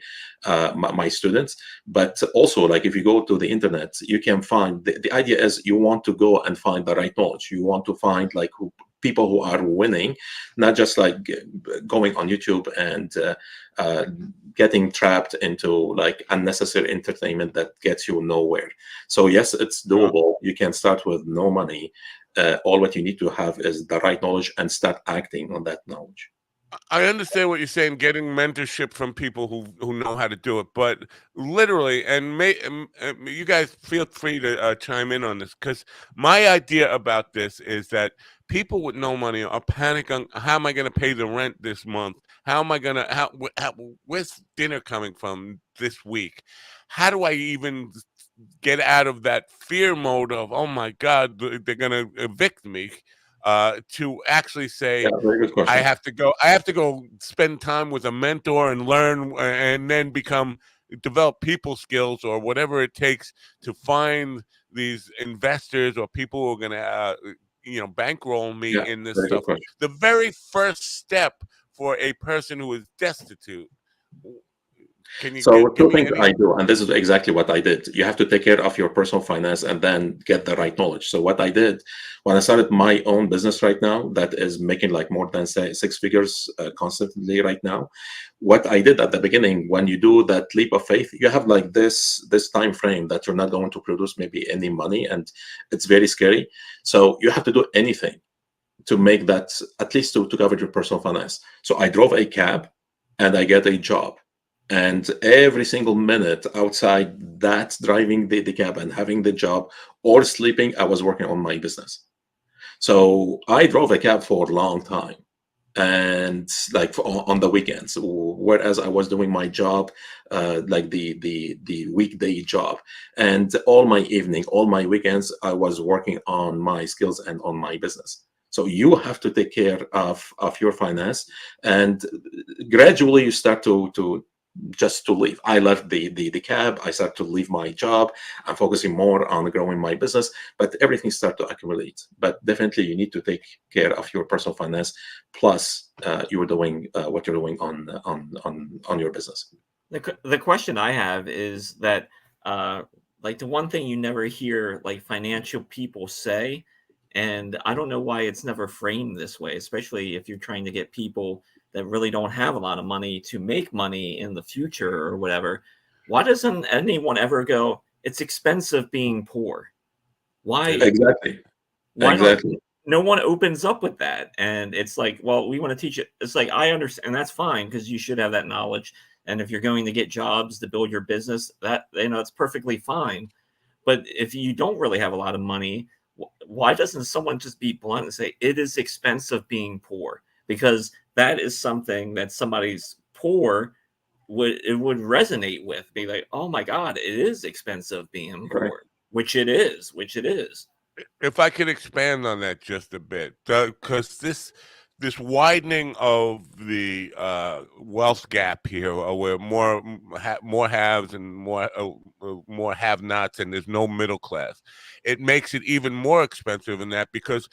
students. But also, like, if you go to the internet, you can find the idea is you want to go and find the right knowledge. You want to find like people who are winning, not just like going on YouTube and getting trapped into like unnecessary entertainment that gets you nowhere. So yes, it's doable. You can start with no money. All what you need to have is the right knowledge and start acting on that knowledge. I understand what you're saying, getting mentorship from people who know how to do it, but literally, and you guys feel free to chime in on this, because my idea about this is that people with no money are panicking. How am I going to pay the rent this month? How am I going to, where's dinner coming from this week? How do I even get out of that fear mode of, oh my God, they're going to evict me, to actually Yeah, say, very good question. I have to go spend time with a mentor and learn, and then develop people skills or whatever it takes to find these investors or people who are going to, bankroll me Yeah, in this very good stuff. question. The very first step for a person who is destitute. Can you So give two me things any? I do, and this is exactly what I did. You have to take care of your personal finance and then get the right knowledge. So what I did when I started my own business right now, that is making like more than say 6 figures constantly right now. What I did at the beginning, when you do that leap of faith, you have like this time frame that you're not going to produce maybe any money, and it's very scary. So you have to do anything to make that, at least to cover your personal finance. So I drove a cab and I get a job. And every single minute outside that, driving the cab and having the job or sleeping, I was working on my business. So I drove a cab for a long time, and like on the weekends, whereas I was doing my job, like the weekday job, and all my evening, all my weekends, I was working on my skills and on my business. So you have to take care of your finance, and gradually you start to just to leave. I left the cab. I started to leave my job. I'm focusing more on growing my business, but everything started to accumulate. But definitely, you need to take care of your personal finance. Plus, you're doing what you're doing on your business. The question I have is that, like, the one thing you never hear like financial people say, and I don't know why it's never framed this way, especially if you're trying to get people that really don't have a lot of money to make money in the future or whatever. Why doesn't anyone ever go, it's expensive being poor? It Why? is. Exactly. Why don't Exactly. no one opens up with that? And it's like, well, we want to teach it. It's like, I understand, and that's fine because you should have that knowledge. And if you're going to get jobs to build your business, that, it's perfectly fine. But if you don't really have a lot of money, why doesn't someone just be blunt and say it is expensive being poor? Because that is something that somebody's poor would resonate with. Be like, oh my God, it is expensive being Correct. poor, which it is, which it is. If I could expand on that just a bit, because this widening of the wealth gap here, where more haves and more have-nots, and there's no middle class, it makes it even more expensive in that, because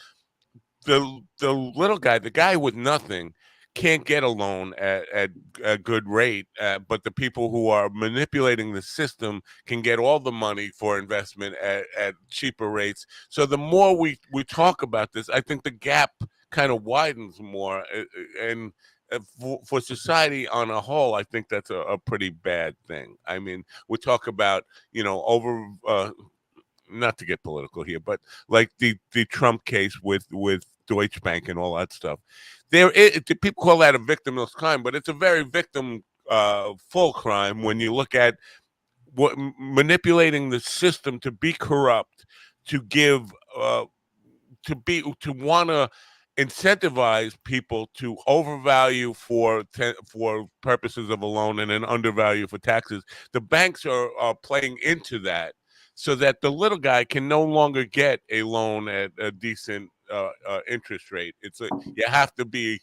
the little guy, the guy with nothing, can't get a loan at a good rate, but the people who are manipulating the system can get all the money for investment at cheaper rates. So the more we talk about this, I think the gap kind of widens more, and for society on a whole, I think that's a pretty bad thing. I mean, we talk about, over not to get political here, but like the Trump case with Deutsche Bank and all that stuff. People call that a victimless crime, but it's a very victim full crime when you look at what manipulating the system to be corrupt, to give to want to incentivize people to overvalue for purposes of a loan and then undervalue for taxes. The banks are playing into that, so that the little guy can no longer get a loan at a decent interest rate. You have to be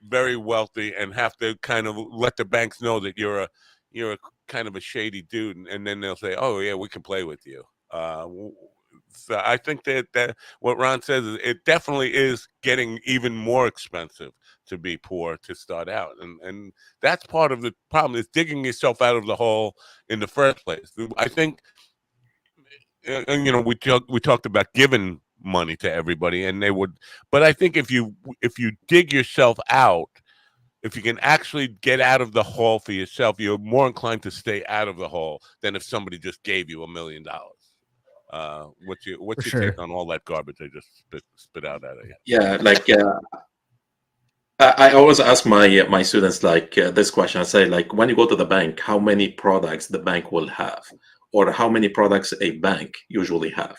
very wealthy and have to kind of let the banks know that you're a kind of a shady dude, and then they'll say, "Oh yeah, we can play with you." So I think that what Ron says is it definitely is getting even more expensive to be poor to start out, and that's part of the problem, is digging yourself out of the hole in the first place. I think, and we talked about giving money to everybody, and they would, but I think if you dig yourself out, if you can actually get out of the hole for yourself, you're more inclined to stay out of the hole than if somebody just gave you $1 million. What's your sure. take on all that garbage I just spit out at you? Yeah, like I always ask my students like this question. I say, like, when you go to the bank, how many products the bank will have, or how many products a bank usually have?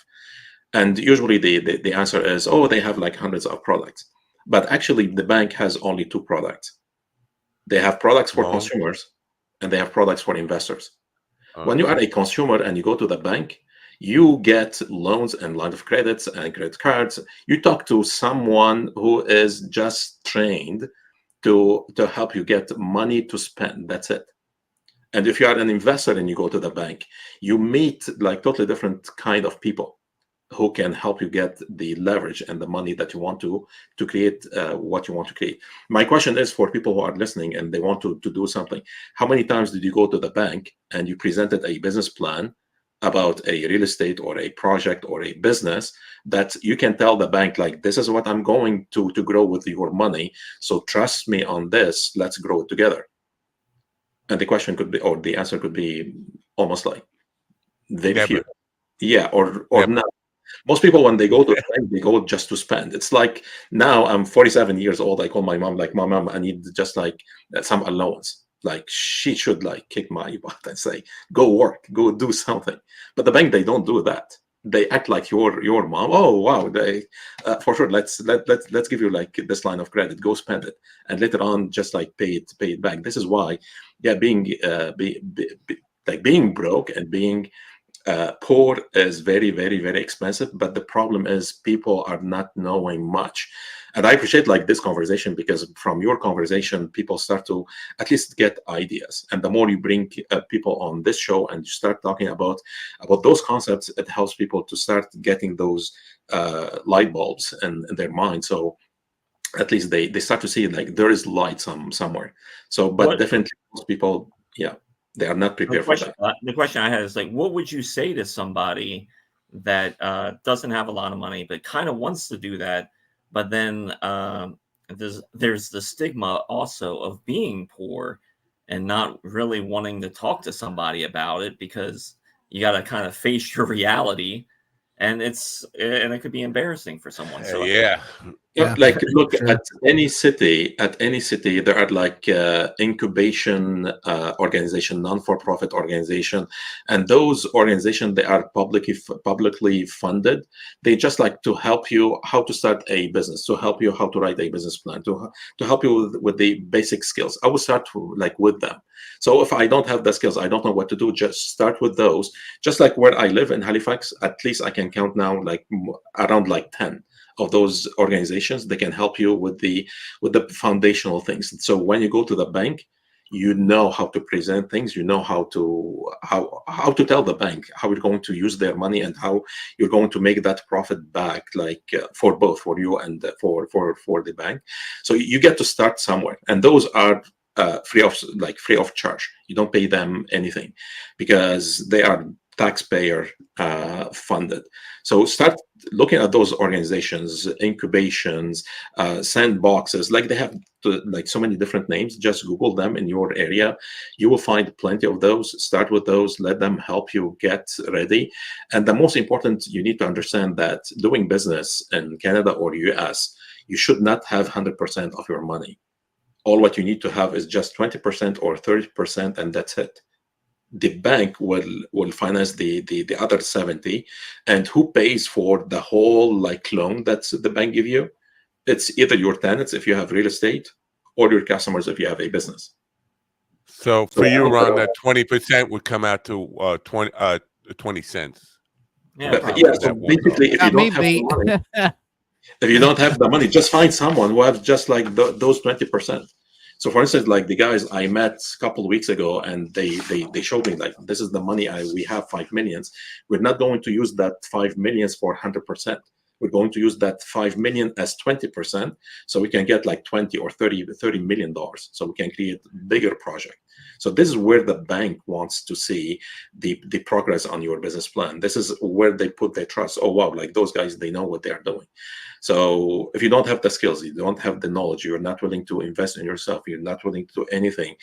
And usually the answer is, oh, they have like hundreds of products. But actually, the bank has only two products. They have products for consumers, and they have products for investors. When you are a consumer and you go to the bank, you get loans and line of credits and credit cards. You talk to someone who is just trained to help you get money to spend. That's it. And if you are an investor and you go to the bank, you meet like totally different kind of people who can help you get the leverage and the money that you want to create what you want to create. My question is, for people who are listening and they want to do something, how many times did you go to the bank and you presented a business plan about a real estate or a project or a business that you can tell the bank, like, this is what I'm going to grow with your money, so trust me on this, let's grow it together? And the question could be, or the answer could be almost like very few. Yeah, or not. Most people, when they go to the bank, they go just to spend. It's like, now I'm 47 years old. I call my mom, like, Mom, I need just like some allowance. Like, she should like kick my butt and say, go work, go do something. But the bank, they don't do that. They act like your mom. Oh wow, they for sure. Let's give you like this line of credit. Go spend it, and later on, just like pay it back. This is why, yeah, being broke and being poor is very, very, very expensive. But the problem is people are not knowing much. And I appreciate like this conversation, because from your conversation, people start to at least get ideas. And the more you bring people on this show and you start talking about those concepts, it helps people to start getting those light bulbs in their mind. So at least they start to see like there is light somewhere. So, but definitely most people, yeah, they are not prepared for that. The question I had is like, what would you say to somebody that doesn't have a lot of money but kind of wants to do that, but then there's the stigma also of being poor and not really wanting to talk to somebody about it, because you got to kind of face your reality, and it could be embarrassing for someone. So yeah. Like, look, sure. at any city, there are like incubation organization, non-for-profit organization, and those organizations, they are publicly funded. They just like to help you how to start a business, to help you how to write a business plan, to help you with the basic skills. I will start like with them. So if I don't have the skills, I don't know what to do, just start with those. Just like where I live in Halifax, at least I can count now like around like 10 of those organizations. They can help you with the foundational things. So when you go to the bank, you know how to present things, you know how to tell the bank how you're going to use their money and how you're going to make that profit back, like for both for you and for the bank. So you get to start somewhere, and those are free of charge. You don't pay them anything because they are taxpayer funded. So start looking at those organizations, incubations, sandboxes. Like they have like so many different names. Just Google them in your area. You will find plenty of those. Start with those. Let them help you get ready. And the most important, you need to understand that doing business in Canada or US, you should not have 100% of your money. All what you need to have is just 20% or 30%, and that's it. The bank will finance the other 70, and who pays for the whole like loan that the bank give you? It's either your tenants if you have real estate, or your customers if you have a business. So So for you, Ron, that 20% would come out to 20 cents. Yeah, but probably. yeah, so That one dollar. basically, if you Got me don't have the beat. money, if you don't have the money, just find someone who has just like those 20%. So for instance, like the guys I met a couple of weeks ago, and they showed me like, this is the money we have 5 millions. We're not going to use that 5 millions for 100%. We're going to use that 5 million as 20%, so we can get like 20 or 30 million dollars, so we can create bigger project. So this is where the bank wants to see the progress on your business plan. This is where they put their trust. Oh wow, like those guys, they know what they are doing. So if you don't have the skills, you don't have the knowledge, you're not willing to invest in yourself, you're not willing to do anything,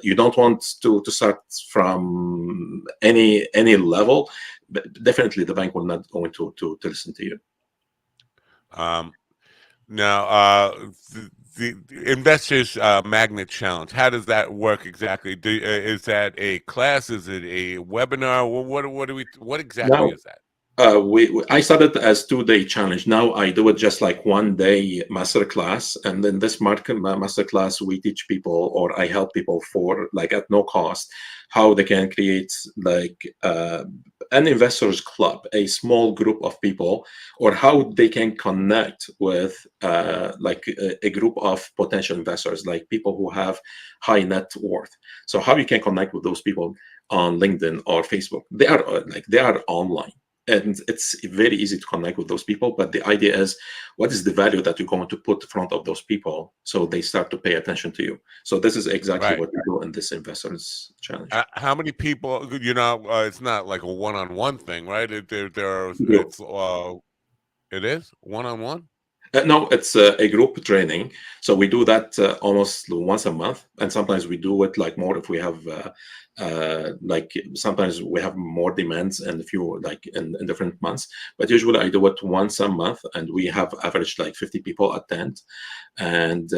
you don't want to start from any level, but definitely the bank will not going to listen to you. Um, Now, the Investors Magnet Challenge, how does that work exactly? Is that a class? Is it a webinar? What exactly Now, is that? I started as 2 day challenge. Now I do it just like 1 day master class, and then this master class we teach people, or I help people for like at no cost, how they can create like an investors club, a small group of people, or how they can connect with like a group of potential investors, like people who have high net worth. So how you can connect with those people on LinkedIn or Facebook. They are online, and it's very easy to connect with those people, but the idea is, what is the value that you're going to put in front of those people so they start to pay attention to you? So this is exactly Right. what we do in this investors challenge. How many people? It's not like a one-on-one thing, right? Group. It is one-on-one. No, it's a group training. So we do that almost once a month, and sometimes we do it like more if we have like sometimes we have more demands and a few like in different months. But usually I do it once a month, and we have average like 50 people attend, and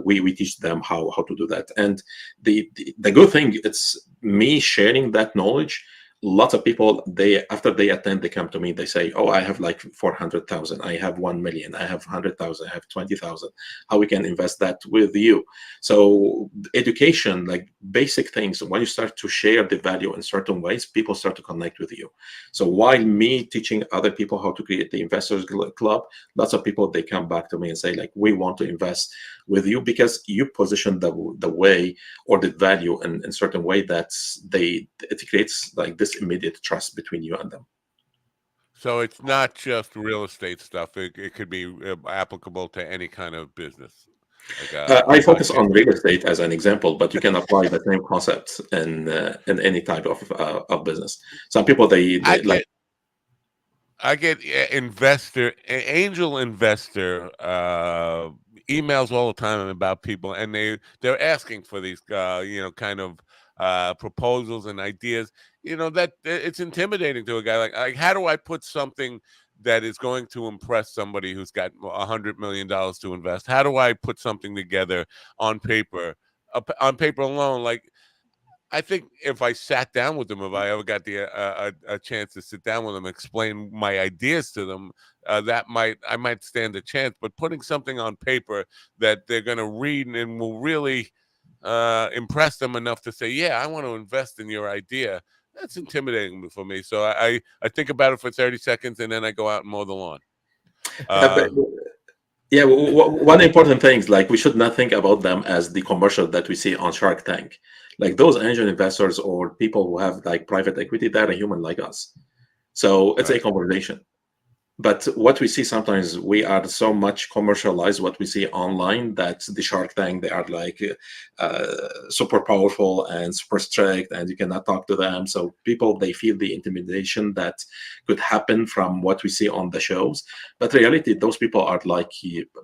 we teach them how to do that. And the good thing, it's me sharing that knowledge. Lots of people, they after they attend, they come to me, they say, oh, I have like 400,000, I have 1 million, I have 100,000, I have 20,000, how we can invest that with you? So education, like basic things, when you start to share the value in certain ways, people start to connect with you. So while me teaching other people how to create the investors club, lots of people, they come back to me and say like, we want to invest with you because you position the way or the value in certain way that it creates like this immediate trust between you and them. So it's not just real estate stuff. It could be applicable to any kind of business, like I a focus on real kitchen. estate as an example, but you can apply the same concept in any type of business. Some people I they like. get angel investor emails all the time about people, and they're asking for these kind of proposals and ideas. That it's intimidating to a guy. Like how do I put something that is going to impress somebody who's got $100 million to invest? How do I put something together on paper, on paper alone? Like I think if I sat down with them, if I ever got a chance to sit down with them, explain my ideas to them, I might stand a chance. But putting something on paper that they're going to read and will really impress them enough to say, "Yeah, I want to invest in your idea," that's intimidating for me. So I think about it for 30 seconds and then I go out and mow the lawn. Uh, but Uh, Yeah, one important thing is like we should not think about them as the commercial that we see on Shark Tank. Like those angel investors or people who have like private equity, they're a human like us. So it's a Right. conversation. But what we see sometimes, we are so much commercialized what we see online that the Shark Tank, they are like super powerful and super strict, and you cannot talk to them. So people, they feel the intimidation that could happen from what we see on the shows. But reality, those people are like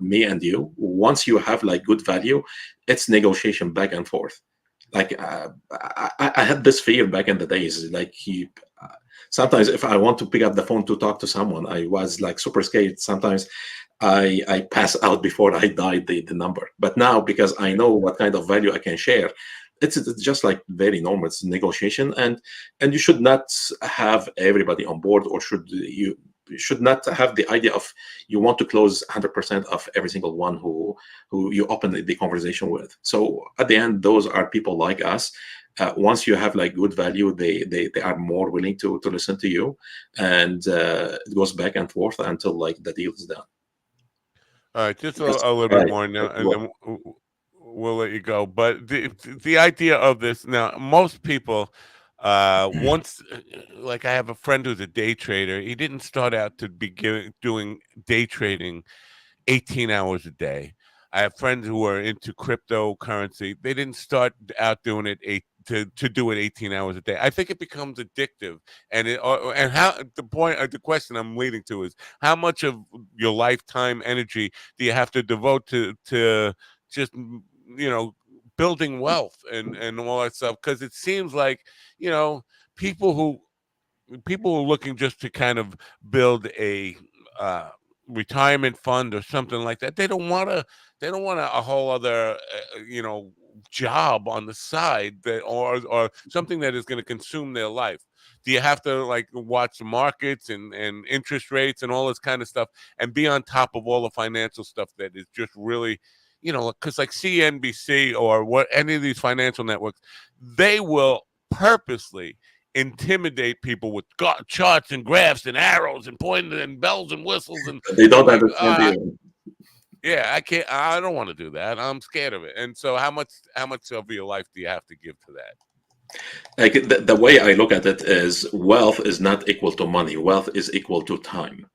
me and you. Once you have like good value, it's negotiation back and forth. Like I had this fear back in the days. Like sometimes if I want to pick up the phone to talk to someone, I was like super scared. Sometimes I pass out before I dial the number. But now because I know what kind of value I can share, it's just like very normal. It's negotiation, and you should not have everybody on board, or should not have the idea of you want to close 100% of every single one who you open the conversation with. So at the end, those are people like us. Once you have like good value, they are more willing to listen to you, and it goes back and forth until like the deal is done. All right, just Yes, a little bit right. more now, and then we'll let you go. But the idea of this now, most people, once, like I have a friend who's a day trader. He didn't start out to be doing day trading 18 hours a day. I have friends who are into cryptocurrency. They didn't start out doing it to do it 18 hours a day. I think it becomes addictive. And how the point the question I'm leading to is how much of your lifetime energy do you have to devote to just building wealth and all that stuff? Because it seems like, you know, people who people are looking just to kind of build a uh, retirement fund or something like that. They don't want to. They don't want a whole other, job on the side that or something that is going to consume their life. Do you have to like watch the markets and interest rates and all this kind of stuff and be on top of all the financial stuff that is just really, because like CNBC or what any of these financial networks, they will purposely intimidate people with charts and graphs and arrows and pointing and bells and whistles They and don't like understand you. yeah, I can't, I don't want to do that. I'm scared of it. And so how much of your life do you have to give to that? Like the way I look at it is wealth is not equal to money. Wealth is equal to time.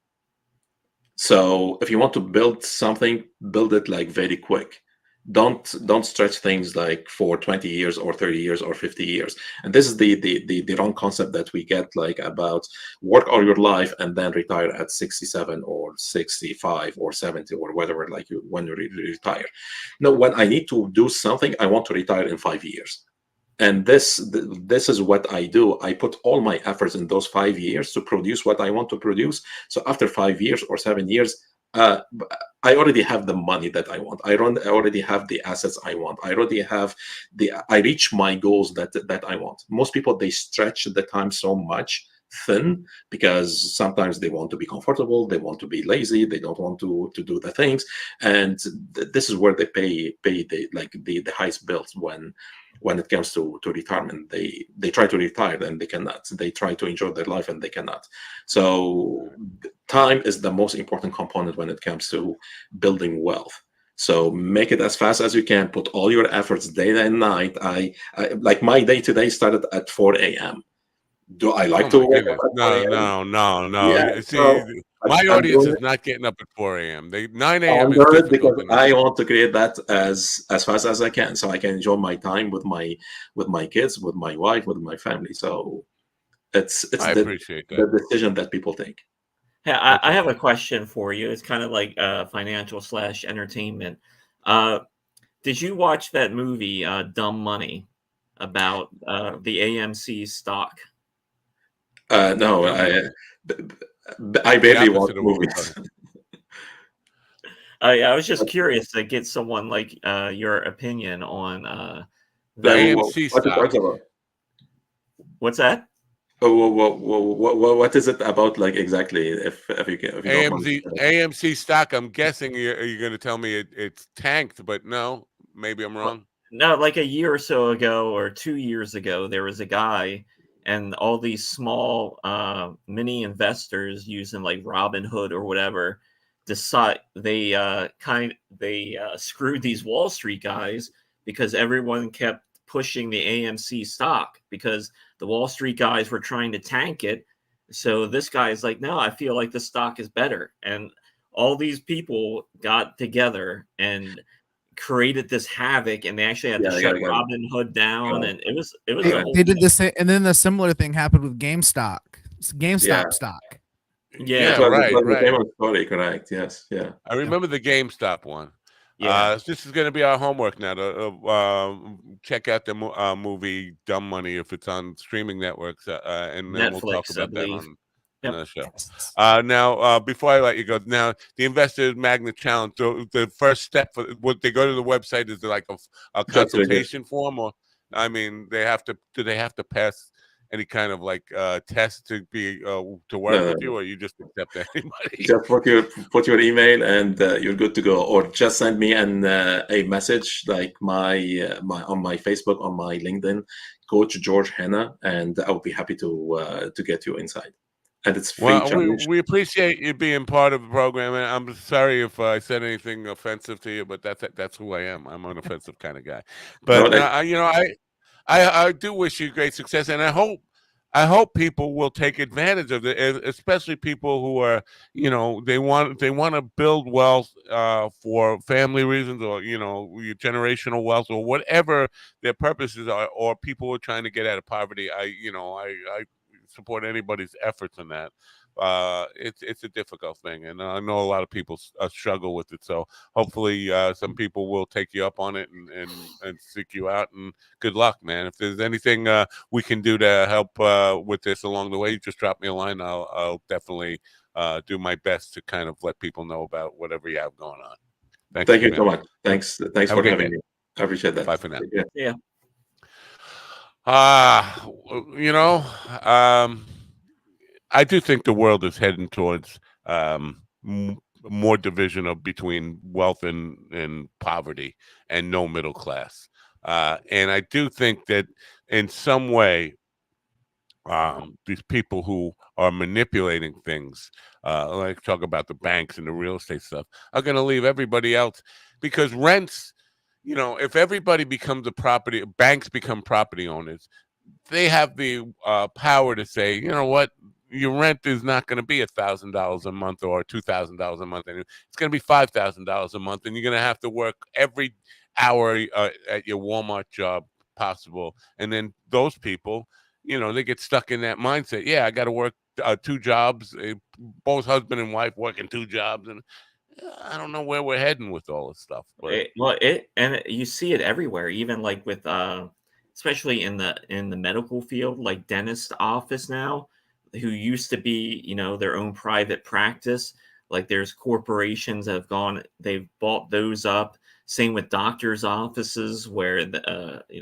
So if you want to build something, build it like very quick. Don't stretch things like for 20 years or 30 years or 50 years. And this is the wrong concept that we get like about work all your life and then retire at 67 or 65 or 70 or whatever, like when you retire. No, when I need to do something, I want to retire in 5 years. And this is what I do. I put all my efforts in those 5 years to produce what I want to produce. So after 5 years or 7 years, uh, I already have the money that I want. I already have the assets I want. I already have I reach my goals that I want. Most people, they stretch the time so much thin because sometimes they want to be comfortable, they want to be lazy, they don't want to do the things, and this is where they pay the highest bills when it comes to retirement. They try to retire and they cannot. They try to enjoy their life and they cannot. So time is the most important component when it comes to building wealth. So make it as fast as you can. Put all your efforts day and night. I like my day today started at 4 a.m. Do I Oh like to my wake up goodness. at 4 No, a.m.? no, no, no. Yeah. See, my I'm audience doing is not getting up at 4 a.m. They 9 a.m. I'm is doing it difficult because enough. I want to create that as fast as I can, so I can enjoy my time with my kids, with my wife, with my family. So it's I appreciate the that. decision that people take. Yeah, I Okay. have a question for you. It's kind of like financial slash entertainment. Uh, did you watch that movie, Dumb Money, about the AMC stock? No, Dumb. I The barely watch opposite of what we're movies. talking. I was just curious to get someone like your opinion on Like, that. AMC what it stock. talks about? What's that? What is it about? Like exactly? If you don't mind. AMC stock. I'm guessing you're going to tell me it's tanked, but no, maybe I'm Well, wrong. no, like a year or so ago, or 2 years ago, there was a guy and all these small mini investors using like Robinhood or whatever. screwed these Wall Street guys because everyone kept pushing the AMC stock because the Wall Street guys were trying to tank it. So this guy is like, no, I feel like the stock is better. And all these people got together and created this havoc, and they actually had to shut Robin Hood down, and it was a whole they did the same, and then the similar thing happened with GameStop stock. Yeah, right. The famous story, correct? Yes, yeah. I remember the GameStop one. Yeah. This is going to be our homework now to check out the movie Dumb Money if it's on streaming networks, and then we'll talk Netflix, about I that believe. on the show. Now, before I let you go, now the Investor Magnet Challenge. So the first step for what they go to the website is there like a consultation form, or I mean, they have to. Do they have to pass any kind of like test to be to work with you, or you just accept anybody? Just put your email and you're good to go, or just send me a message like my on my Facebook, on my LinkedIn, Coach George Hanna, and I'll be happy to get you inside. And it's free. Well, we appreciate you being part of the program, and I'm sorry if I said anything offensive to you, but that's who I am. I'm an offensive kind of guy. But I do wish you great success, and I hope people will take advantage of it, especially people who are, they want to build wealth for family reasons, or generational wealth, or whatever their purposes are, or people who are trying to get out of poverty. I support anybody's efforts in that. It's a difficult thing, and I know a lot of people struggle with it. So hopefully, some people will take you up on it and seek you out. And good luck, man. If there's anything we can do to help with this along the way, just drop me a line. I'll definitely do my best to kind of let people know about whatever you have going on. Thank you so much. Thanks for having me. I appreciate that. Bye for now. Yeah. I do think the world is heading towards more division between wealth and poverty, and no middle class. And I do think that in some way, these people who are manipulating things, like talk about the banks and the real estate stuff, are going to leave everybody else, because rents, if everybody becomes banks become property owners, they have the power to say, you know what, your rent is not going to be $1,000 a month or $2,000 a month. And it's going to be $5,000 a month. And you're going to have to work every hour at your Walmart job possible. And then those people, they get stuck in that mindset. Yeah, I got to work 2 jobs, both husband and wife working 2 jobs. And I don't know where we're heading with all this stuff. But and you see it everywhere, even like with especially in the medical field, like dentist office now, who used to be, their own private practice. Like there's corporations that they've bought those up. Same with doctors' offices, where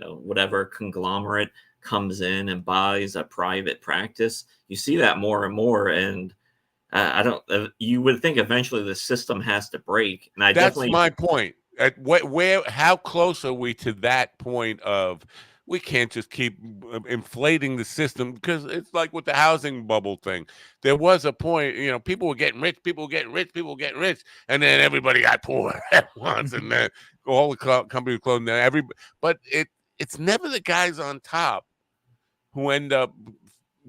whatever conglomerate comes in and buys a private practice. You see that more and more, and you would think eventually the system has to break. And that's my point. How close are we to that point of, we can't just keep inflating the system? Because it's like with the housing bubble thing. There was a point, people were getting rich, and then everybody got poor at once, and then all the companies closing down. But it's never the guys on top who end up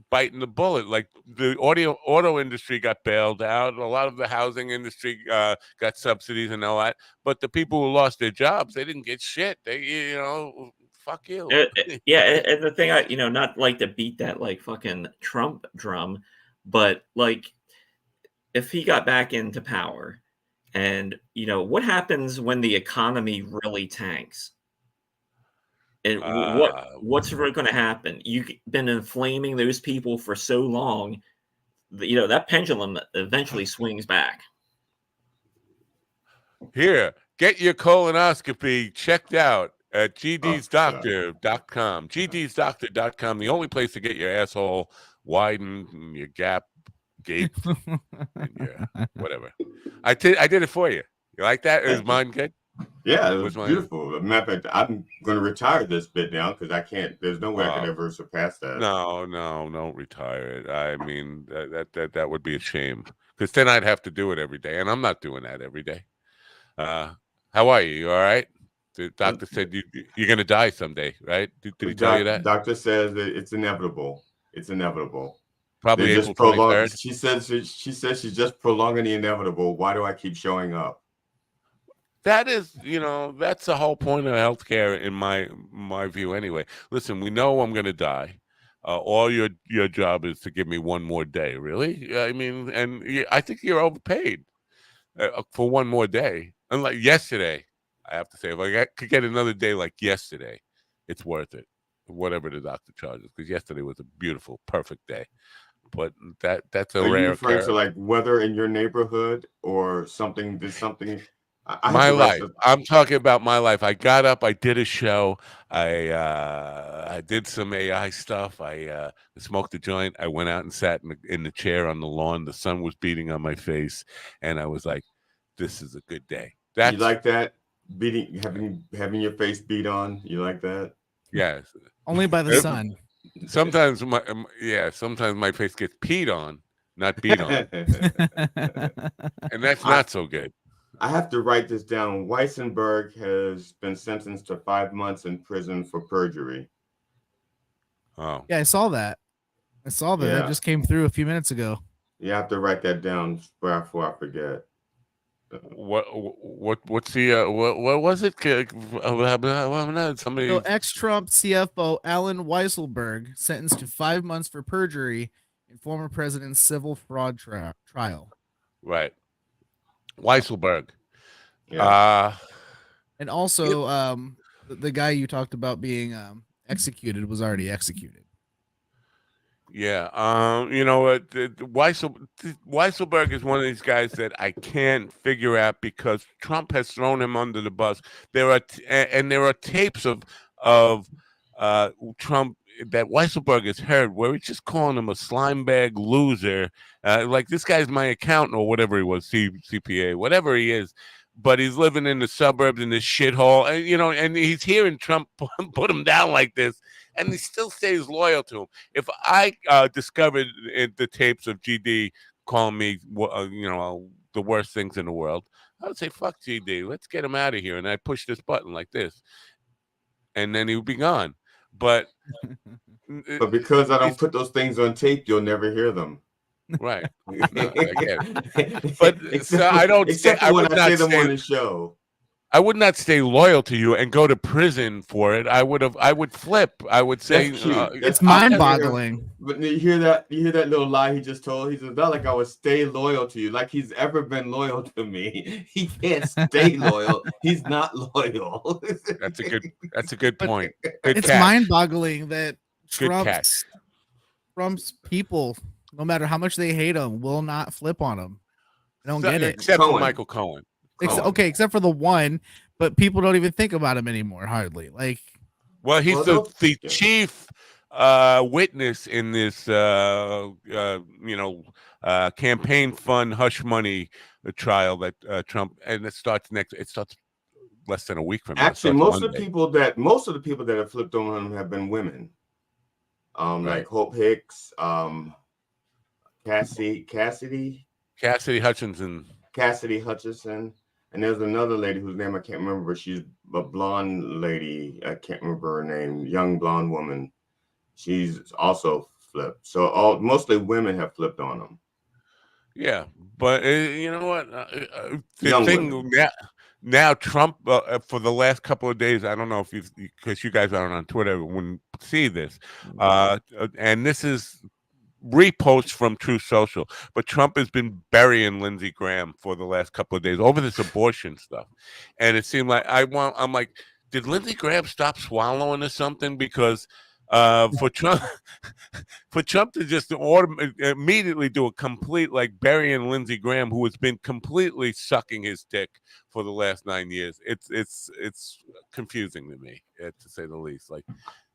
biting the bullet. Like the auto industry got bailed out. A lot of the housing industry got subsidies and all that. But the people who lost their jobs, they didn't get shit. They, fuck you. Yeah, and the thing not like to beat that like fucking Trump drum, but like if he got back into power, and what happens when the economy really tanks? And what's really going to happen? You've been inflaming those people for so long, that pendulum eventually swings back. Here, get your colonoscopy checked out at gdsdoctor.com. gdsdoctor.com, the only place to get your asshole widened and your gaped and your whatever. I did it for you. You like that? Is mine good? Yeah, it was beautiful. As a matter of fact, I'm going to retire this bit now because I can't. There's no way I could ever surpass that. No, don't retire it. I mean, that would be a shame. because then I'd have to do it every day, and I'm not doing that every day. How are you? You all right? The doctor said you're going to die someday, right? Did he tell you that? Doctor says that it's inevitable. It's inevitable. Probably They're April just prolong. 23rd. She says she's just prolonging the inevitable. Why do I keep showing up? That is, that's the whole point of healthcare in my view. Anyway, listen, we know I'm going to die. All your job is to give me one more day. Really? I mean, and I think you're overpaid for one more day. Unlike yesterday, I have to say, if I could get another day like yesterday, it's worth it. Whatever the doctor charges, because yesterday was a beautiful, perfect day. But that's a Are you rare referring occurrence. to like weather in your neighborhood or something? Did something? My life. I'm talking about my life. I got up. I did a show. I did some AI stuff. I smoked a joint. I went out and sat in the chair on the lawn. The sun was beating on my face, and I was like, "This is a good day." You like that? Having your face beat on. You like that? Yes. Only by the sun. Sometimes sometimes my face gets peed on, not beat on, and that's not so good. I have to write this down. Weissenberg has been sentenced to 5 months in prison for perjury. Oh. Yeah, I saw that. Yeah. That just came through a few minutes ago. You have to write that down before I forget. What's the what was it? Somebody. So ex-Trump CFO Alan Weisselberg sentenced to 5 months for perjury in former president's civil fraud trial. Right. Weisselberg. Yeah. And also, the guy you talked about being executed was already executed. Yeah. You know what? Weisselberg is one of these guys that I can't figure out because Trump has thrown him under the bus. There are tapes of Trump that Weisselberg has heard where he's just calling him a slime bag loser. Like, this guy's my accountant or whatever he was, CPA, whatever he is. But he's living in the suburbs in this shithole, and and he's hearing Trump put him down like this, and he still stays loyal to him. If I discovered the tapes of GD calling me, the worst things in the world, I would say, "Fuck GD, let's get him out of here," and I push this button like this, and then he would be gone. But because I don't put those things on tape, you'll never hear them. Right. No, I get it. But I don't. Except for when I say them on the show. I would not stay loyal to you and go to prison for it. I would flip. I would say it's mind-boggling. But you hear that little lie he just told? He says, "Not like I would stay loyal to you, like he's ever been loyal to me. He can't stay loyal. He's not loyal." That's a good point. It's mind-boggling that Trump's people, no matter how much they hate him, will not flip on him. I don't get it. Except for Michael Cohen. Okay, except for the one, but people don't even think about him anymore, hardly. Like, well, he's the chief witness in this, campaign fund hush money trial that Trump, and it starts less than a week from now. Actually, most of the people that have flipped on him have been women, right. Like Hope Hicks, Cassidy Hutchinson. And there's another lady whose name I can't remember, but she's a blonde lady. I can't remember her name. Young blonde woman. She's also flipped. So mostly women have flipped on them. Yeah, but you know what? The thing now Trump for the last couple of days, I don't know if because you guys aren't on Twitter, wouldn't see this, and this is reposts from True Social, but Trump has been burying Lindsey Graham for the last couple of days over this abortion stuff, and it seemed like I'm like, did Lindsey Graham stop swallowing or something? Because for Trump to just immediately do a complete burying Lindsey Graham, who has been completely sucking his dick for the last 9 years, it's confusing to me, to say the least. Like,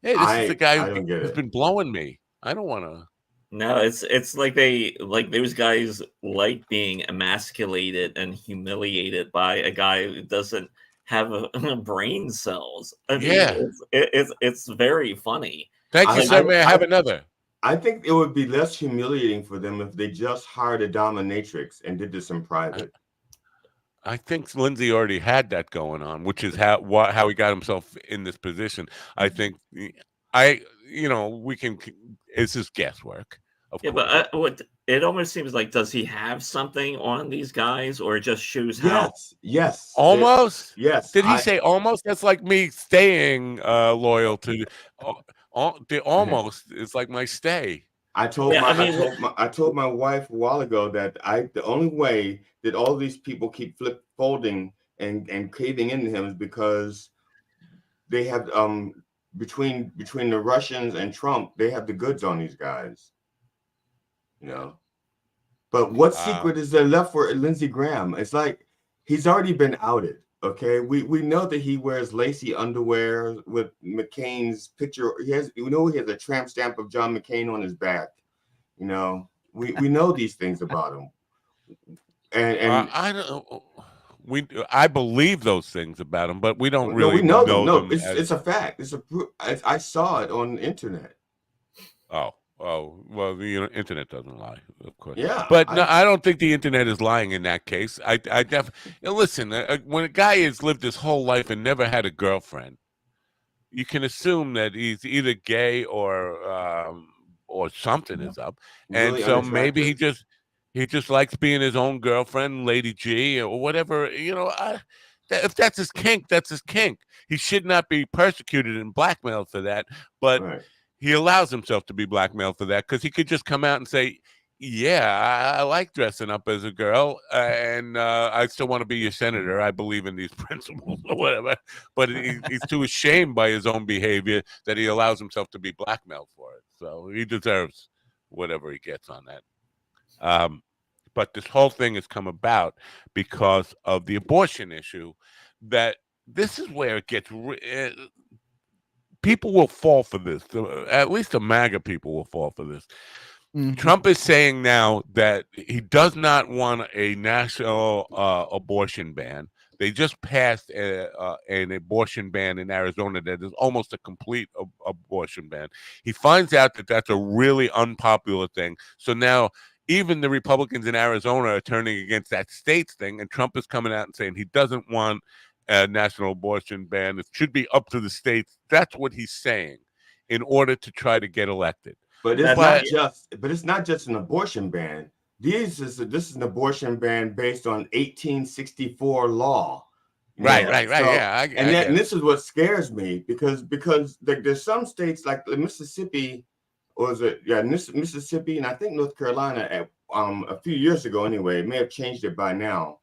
hey, this is the guy who's been blowing me. I don't want to. No, it's like those guys like being emasculated and humiliated by a guy who doesn't have a brain cells. I mean, it's very funny. Thank you, sir. May I have another? I think it would be less humiliating for them if they just hired a dominatrix and did this in I, private. I think Lindsay already had that going on, which is how he got himself in this position. I think I we can it's just guesswork, of Yeah, course. but what it almost seems like, does he have something on these guys, or it just shows how? Yes. Almost? Yes. Did he say almost? That's like me staying loyal to the almost is like my stay. I told Yeah, my I I mean, told my I told my wife a while ago that the only way that all these people keep folding and caving into him is because they have between the Russians and Trump, they have the goods on these guys, you know. But what secret is there left for Lindsey Graham? It's like he's already been outed. Okay, we know that he wears lacy underwear with McCain's picture. We know he has a tramp stamp of John McCain on his back. You know, we know these things about him, and I don't. I believe those things about him, but we don't no, we really know them. know No, them as. it's a fact. I saw it on the internet. Oh, well, the internet doesn't lie, of course. Yeah, But no, I don't think the internet is lying in that case. Listen, when a guy has lived his whole life and never had a girlfriend, you can assume that he's either gay or something is up, and really so maybe unattractive. he just likes being his own girlfriend, Lady G, or whatever. If that's his kink, that's his kink. He should not be persecuted and blackmailed for that, but Right. he allows himself to be blackmailed for that because he could just come out and say, "Yeah, I like dressing up as a girl, and I still want to be your senator. I believe in these principles or whatever." But he's too ashamed by his own behavior that he allows himself to be blackmailed for it. So he deserves whatever he gets on that. But this whole thing has come about because of the abortion issue. That this is where it gets. People will fall for this. At least the MAGA people will fall for this. Trump is saying now that he does not want a national abortion ban. They just passed an abortion ban in Arizona that is almost a complete abortion ban. He finds out that that's a really unpopular thing. So now even the Republicans in Arizona are turning against that state's thing, and Trump is coming out and saying he doesn't want a national abortion ban. It should be up to the states. That's what he's saying in order to try to get elected. But it's not just an abortion ban. This is an abortion ban based on 1864 law. Right. Yeah, and this is what scares me because there's some states like Mississippi, or is it Mississippi, and I think North Carolina at a few years ago anyway, it may have changed it by now,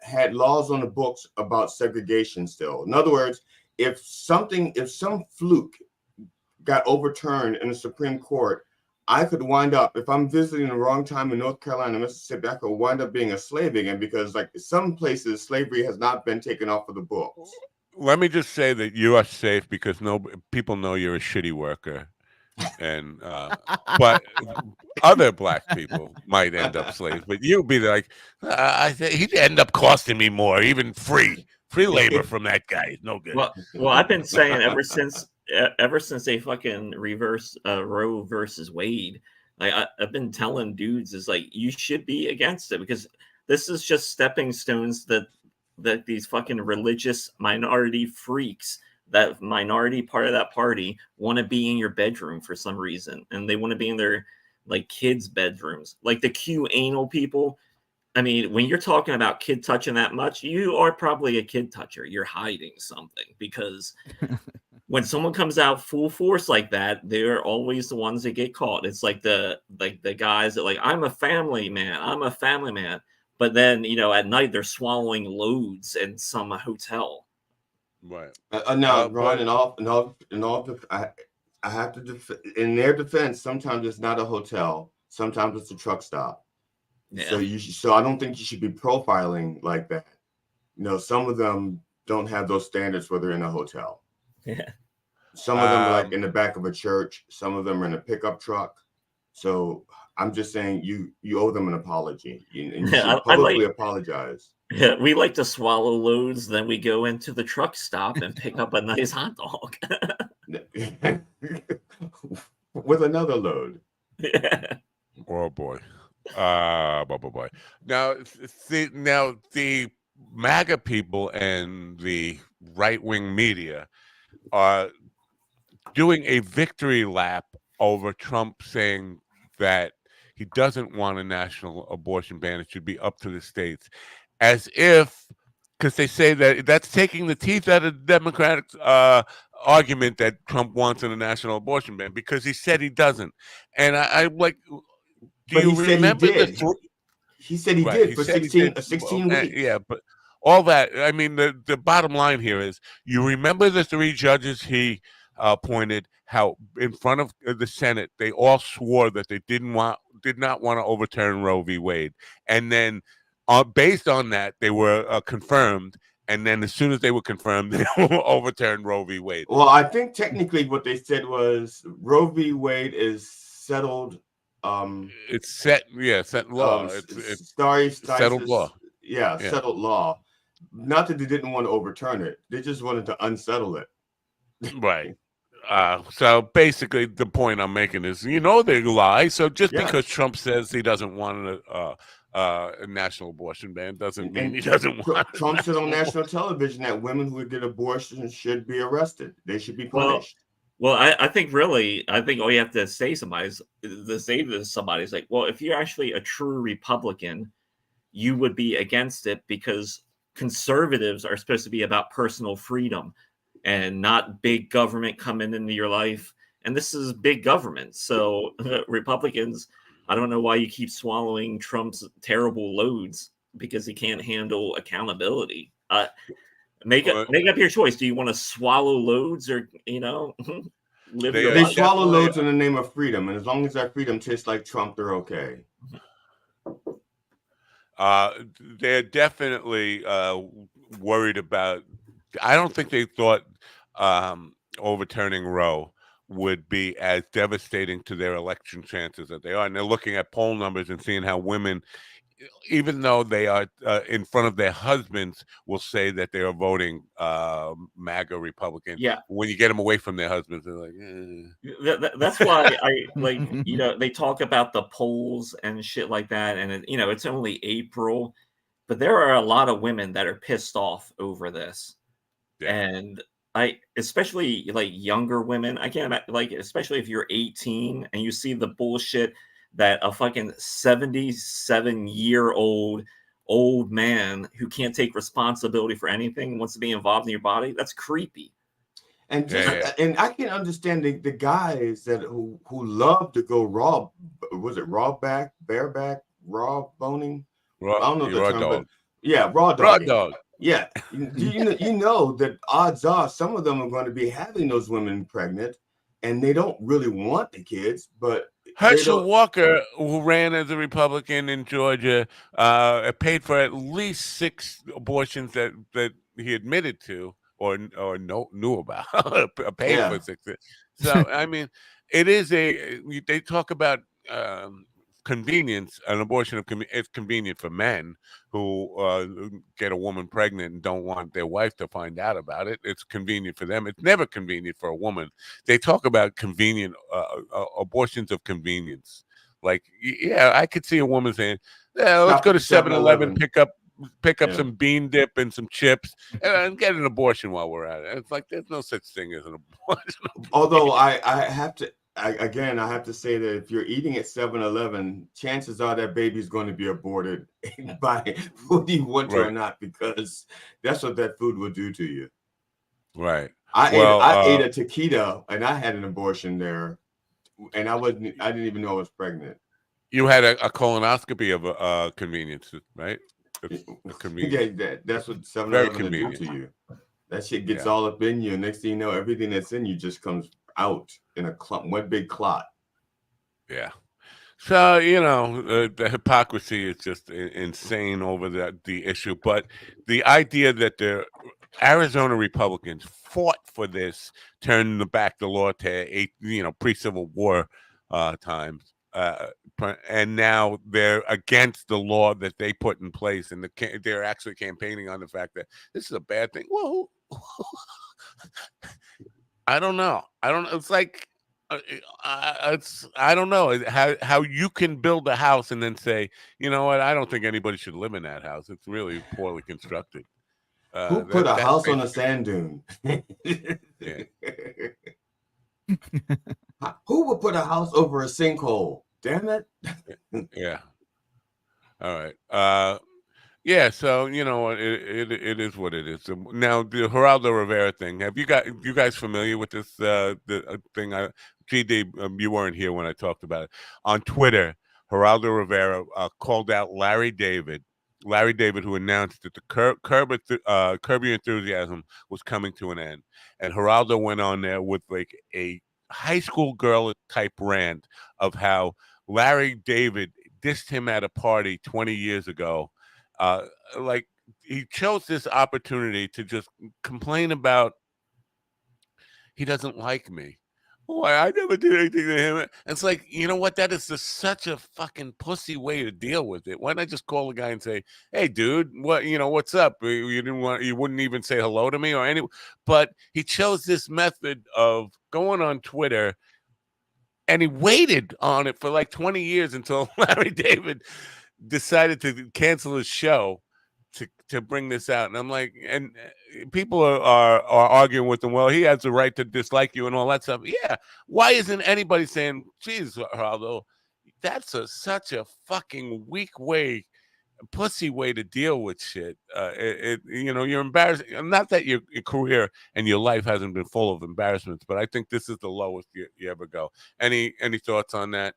had laws on the books about segregation still. In other words, if some fluke got overturned in the Supreme Court, I could wind up, if I'm visiting the wrong time in North Carolina, Mississippi, I could wind up being a slave again because, like, some places, slavery has not been taken off of the books. Let me just say that you are safe because people know you're a shitty worker, and but other black people might end up slaves. But you'll be like, he'd end up costing me more, even free labor from that guy. No good. Well, I've been saying ever since they fucking reverse Roe versus Wade, like I've been telling dudes is like you should be against it because this is just stepping stones that these fucking religious minority freaks, that minority part of that party, want to be in your bedroom for some reason, and they want to be in their like kids' bedrooms, like the Q anal people. I mean, when you're talking about kid touching that much, you are probably a kid toucher. You're hiding something because when someone comes out full force like that, they're always the ones that get caught. It's like the guys that like, I'm a family man. But then, at night they're swallowing loads in some hotel. Right. Now, Ron, I have to in their defense, sometimes it's not a hotel. Sometimes it's a truck stop. Yeah. So I don't think you should be profiling like that. Some of them don't have those standards where they're in a hotel. Yeah. Some of them are like in the back of a church. Some of them are in a pickup truck. So I'm just saying you owe them an apology. And you should publicly apologize. Yeah, we like to swallow loads, then we go into the truck stop and pick up a nice hot dog. with another load. Oh boy. Boy. Now, now the MAGA people and the right-wing media are doing a victory lap over Trump saying that he doesn't want a national abortion ban. It should be up to the states, as if, because they say that that's taking the teeth out of the Democratic argument that Trump wants a national abortion ban because he said he doesn't. And I like, do But you he said he remember the did. He said he Right, did he for said he 16, did. 16 weeks. Yeah, but all that. I mean, the bottom line here is, you remember the three judges he appointed? How in front of the Senate, they all swore that they did not want to overturn Roe v. Wade, and then based on that, they were confirmed. And then, as soon as they were confirmed, they overturned Roe v. Wade. Well, I think technically what they said was Roe v. Wade is settled. It's set, yeah, set law. It's settled law. Yeah, Yeah. settled law. Not that they didn't want to overturn it; they just wanted to unsettle it. Right. So basically, the point I'm making is, they lie. So just because Trump says he doesn't want a national abortion ban doesn't mean he doesn't want. Trump said on national television that women who get abortions should be arrested. They should be punished. Well, I think all you have to say to somebody is like, well, if you're actually a true Republican, you would be against it because conservatives are supposed to be about personal freedom and not big government coming into your life. And this is big government. So Republicans, I don't know why you keep swallowing Trump's terrible loads because he can't handle accountability. Make up your choice. Do you want to swallow loads or, live your They life? swallow loads in the name of freedom. And as long as that freedom tastes like Trump, they're okay. They're definitely worried about. I don't think they thought overturning Roe would be as devastating to their election chances that they are. And they're looking at poll numbers and seeing how women, even though they are in front of their husbands, will say that they are voting MAGA Republican. Yeah. When you get them away from their husbands, they're like, eh. That's why they talk about the polls and shit like that. And, it's only April, but there are a lot of women that are pissed off over this. Yeah. And especially like younger women, I can't imagine, especially if you're 18 and you see the bullshit that a fucking 77-year-old man who can't take responsibility for anything wants to be involved in your body. That's creepy. And and I can understand the guys who love to go raw. Was it bareback, raw boning? I don't know the term, but yeah, raw dog. Yeah, you know that odds are some of them are going to be having those women pregnant, and they don't really want the kids, but Herschel Walker, who ran as a Republican in Georgia, paid for at least 6 abortions that he admitted to or knew about. Paid for 6. So I mean, it is they talk about convenience. An abortion is convenient for men who get a woman pregnant and don't want their wife to find out about it. It's convenient for them. It's never convenient for a woman. They talk about convenient abortions of convenience. Like, yeah, I could see a woman saying, "Yeah, let's go to 7-Eleven, pick up some bean dip and some chips, and get an abortion while we're at it." It's like there's no such thing as an abortion. Although I have to. I have to say that if you're eating at 7-Eleven, chances are that baby's going to be aborted by whether you want to or not, because that's what that food will do to you. Right. I ate a taquito and I had an abortion there, and I didn't even know I was pregnant. You had a colonoscopy of convenience, right? Convenient. Yeah, that's what 7-Eleven will do to you. That shit gets all up in you, and next thing you know, everything that's in you just comes out in a clump, one big clot. Yeah. So, the hypocrisy is just insane over the issue. But the idea that the Arizona Republicans fought for this, turned back the law to pre-Civil War times, and now they're against the law that they put in place, and they're actually campaigning on the fact that this is a bad thing. Well, I don't know. It's like, I don't know how you can build a house and then say, you know what, I don't think anybody should live in that house. It's really poorly constructed. Who put a That's house on a basically, sand dune? yeah. Who would put a house over a sinkhole? Damn it. Yeah. All right. Yeah, so you know it is what it is. Now the Geraldo Rivera thing. Have you guys familiar with this thing? GD, you weren't here when I talked about it on Twitter. Geraldo Rivera called out Larry David. Larry David, who announced that the Curb Your Enthusiasm was coming to an end, and Geraldo went on there with like a high school girl type rant of how Larry David dissed him at a party 20 years ago. Uh, like he chose this opportunity to just complain about he doesn't like me. Why I never did anything to him. It's like, you know what? That is just such a fucking pussy way to deal with it. Why not just call the guy and say, "Hey, dude, what's up? You wouldn't even say hello to me or any." But he chose this method of going on Twitter, and he waited on it for like 20 years until Larry David decided to cancel his show to bring this out. And I'm like, and people are arguing with him. Well, he has the right to dislike you and all that stuff. Yeah. Why isn't anybody saying, "Geez, Geraldo, that's such a fucking weak way, pussy way to deal with shit"? You're embarrassed. Not that your career and your life hasn't been full of embarrassments, but I think this is the lowest you ever go. Any thoughts on that?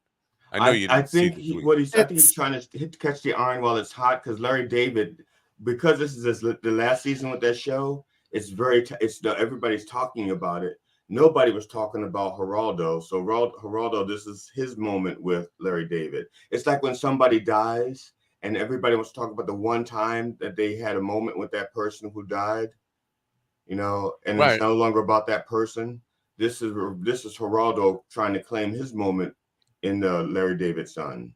I know you I didn't see think the tweet. I think he's trying to catch the iron while it's hot, because Larry David, because this is the last season with that show, it's everybody's talking about it. Nobody was talking about Geraldo. So Geraldo, this is his moment with Larry David. It's like when somebody dies and everybody wants to talk about the one time that they had a moment with that person who died, and it's Right. no longer about that person. This is Geraldo trying to claim his moment in the Larry David son.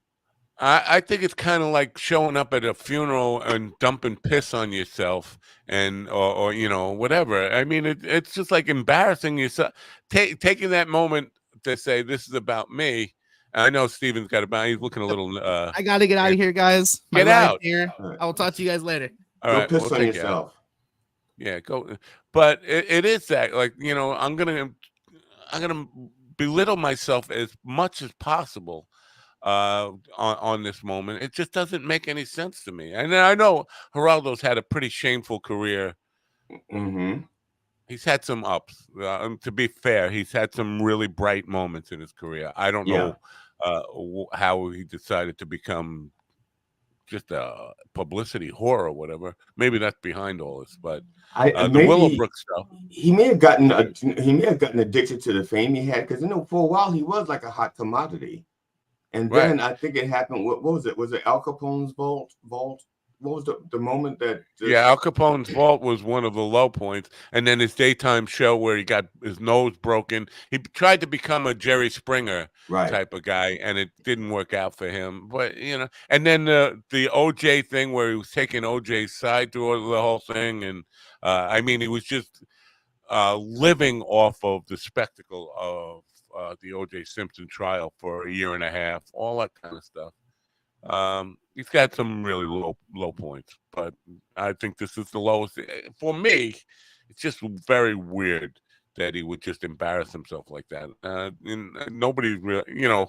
I think it's kind of like showing up at a funeral and dumping piss on yourself or whatever. I mean, it's just like embarrassing yourself. Taking that moment to say, "This is about me." I know Steven's got about. He's looking a little. I got to get out of here, guys. My Get life out. here. Right. I will talk to you guys later. All Go right, piss we'll on take you out. yourself. Yeah, go. But it is that, like, I'm gonna belittle myself as much as possible on this moment. It just doesn't make any sense to me. And I know Geraldo's had a pretty shameful career. Mm-hmm. He's had some ups. To be fair, he's had some really bright moments in his career. I don't know how he decided to become just a publicity whore or whatever. Maybe that's behind all this, but the Willowbrook stuff. He may have gotten addicted to the fame he had, because for a while he was like a hot commodity. And then I think it happened. What was it? Was it Al Capone's vault? What was the moment that? Al Capone's vault was one of the low points, and then his daytime show where he got his nose broken. He tried to become a Jerry Springer type of guy, and it didn't work out for him. But and then the OJ thing where he was taking OJ's side through the whole thing, and I mean, he was just living off of the spectacle of the OJ Simpson trial for a year and a half, all that kind of stuff. He's got some really low points, but I think this is the lowest. For me, it's just very weird that he would just embarrass himself like that. And nobody's really,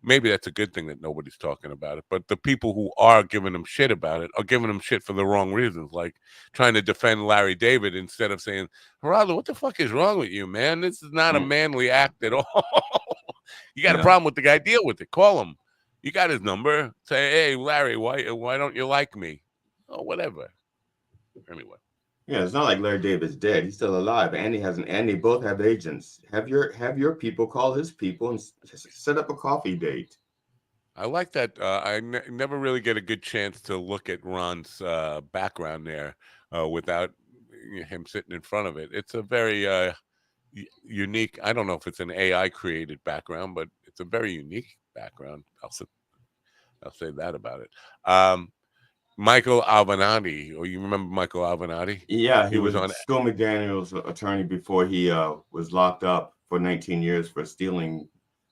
maybe that's a good thing that nobody's talking about it. But the people who are giving him shit about it are giving him shit for the wrong reasons, like trying to defend Larry David instead of saying, "Geraldo, what the fuck is wrong with you, man? This is not a manly act at all. You got a problem with the guy? Deal with it. Call him. You got his number. Say, hey, Larry, why don't you like me? Oh, whatever." Anyway. Yeah, it's not like Larry David's dead. He's still alive. And they both have agents. Have your people call his people and set up a coffee date. I like that. I never really get a good chance to look at Ron's background there without him sitting in front of it. It's a very unique. I don't know if it's an AI created background, but it's a very unique background. I'll say that about it. Michael Albanati, or you remember Michael Albanati? Yeah, he was on Scott McDaniel's attorney before he was locked up for 19 years for stealing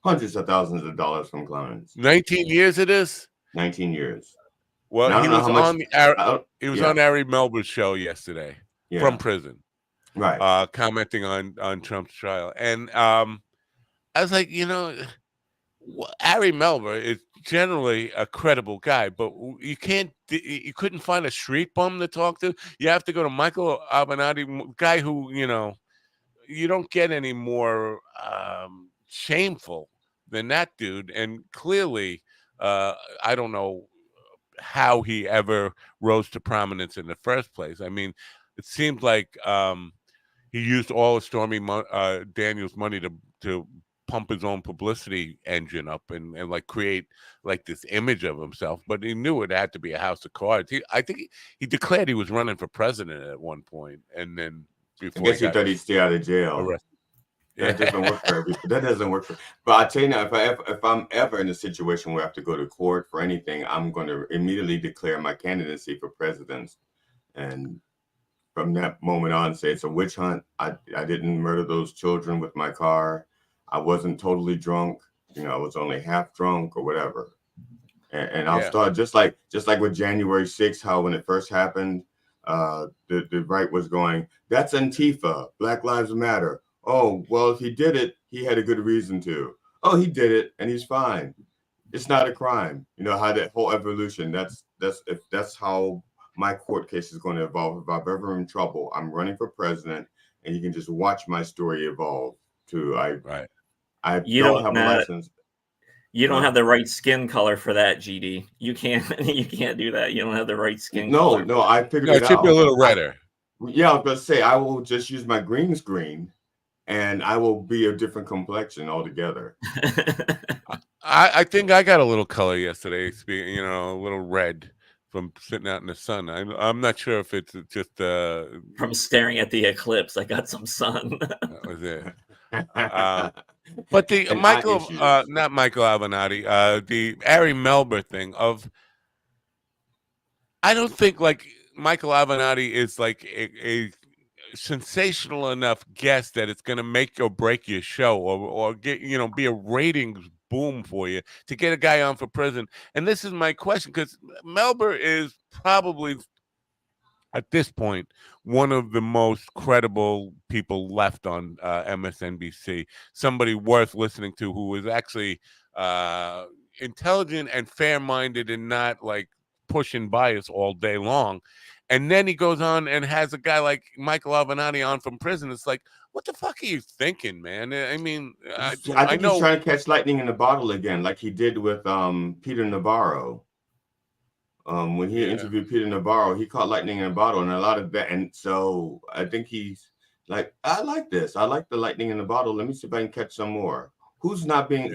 hundreds of thousands of dollars from clients. 19 years it is? 19 years. Well, And I he don't know was how much. on Yeah, Ari Melber's show yesterday from yeah, prison, right. commenting on Trump's trial. And I was like, Ari Melber is generally a credible guy, but you couldn't find a street bum to talk to. You have to go to Michael Avenatti, guy who, you don't get any more shameful than that dude. And clearly, I don't know how he ever rose to prominence in the first place. I mean, it seems like he used all of Stormy Daniels' money to pump his own publicity engine up and like create like this image of himself. But he knew it had to be a house of cards. I think he declared he was running for president at one point, and then I before guess he thought he'd stay out of jail. arrested. That doesn't work for everybody. That doesn't work for. But I tell you now, if I'm ever in a situation where I have to go to court for anything, I'm going to immediately declare my candidacy for president, and from that moment on, say it's a witch hunt. I didn't murder those children with my car. I wasn't totally drunk. I was only half drunk or whatever. And I'll start just like with January 6th, how when it first happened, the right was going, that's Antifa, Black Lives Matter. Oh, well, if he did it, he had a good reason to. Oh, he did it, and he's fine. It's not a crime. How that whole evolution. That's how my court case is going to evolve. If I'm ever in trouble, I'm running for president, and you can just watch my story evolve. I don't have a license. You don't have the right skin color for that, GD. You can't do that. You don't have the right skin color. No, I figured it out. It should be a little redder. I was going to say, I will just use my green screen, and I will be a different complexion altogether. I think I got a little color yesterday, a little red from sitting out in the sun. I'm not sure if it's just from staring at the eclipse. I got some sun. That was it. But the not Michael Avenatti, the Ari Melber thing I don't think like Michael Avenatti is like a sensational enough guest that it's going to make or break your show or get, be a ratings boom for you to get a guy on for prison. And this is my question, because Melber is probably at this point one of the most credible people left on MSNBC, somebody worth listening to, who is actually intelligent and fair-minded and not like pushing bias all day long. And then he goes on and has a guy like Michael Avenatti on from prison. It's like, what the fuck are you thinking, man? I mean, I think he's trying to catch lightning in a bottle again, like he did with Peter Navarro. When he interviewed Peter Navarro, he caught lightning in a bottle, and a lot of that. And so I think he's like, I like this. I like the lightning in the bottle. Let me see if I can catch some more. Who is being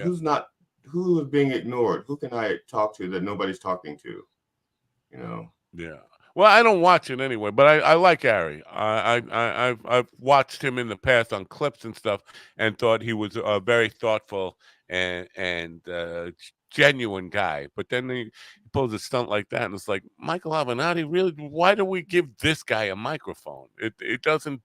ignored? Who can I talk to that nobody's talking to? Yeah. Well, I don't watch it anyway, but I like Ari. I've watched him in the past on clips and stuff, and thought he was a very thoughtful and genuine guy. But then he pulls a stunt like that, and it's like, Michael Avenatti, really? Why do we give this guy a microphone? It doesn't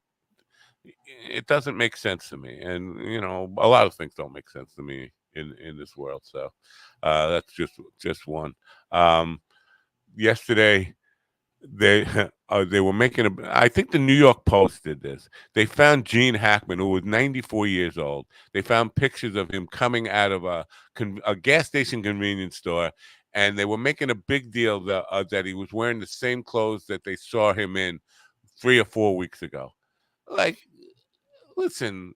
make sense to me, and a lot of things don't make sense to me in this world. So that's just one. Yesterday, they were making I think the New York Post did this. They found Gene Hackman, who was 94 years old. They found pictures of him coming out of a gas station convenience store, and they were making a big deal that he was wearing the same clothes that they saw him in 3 or 4 weeks ago. Like, listen,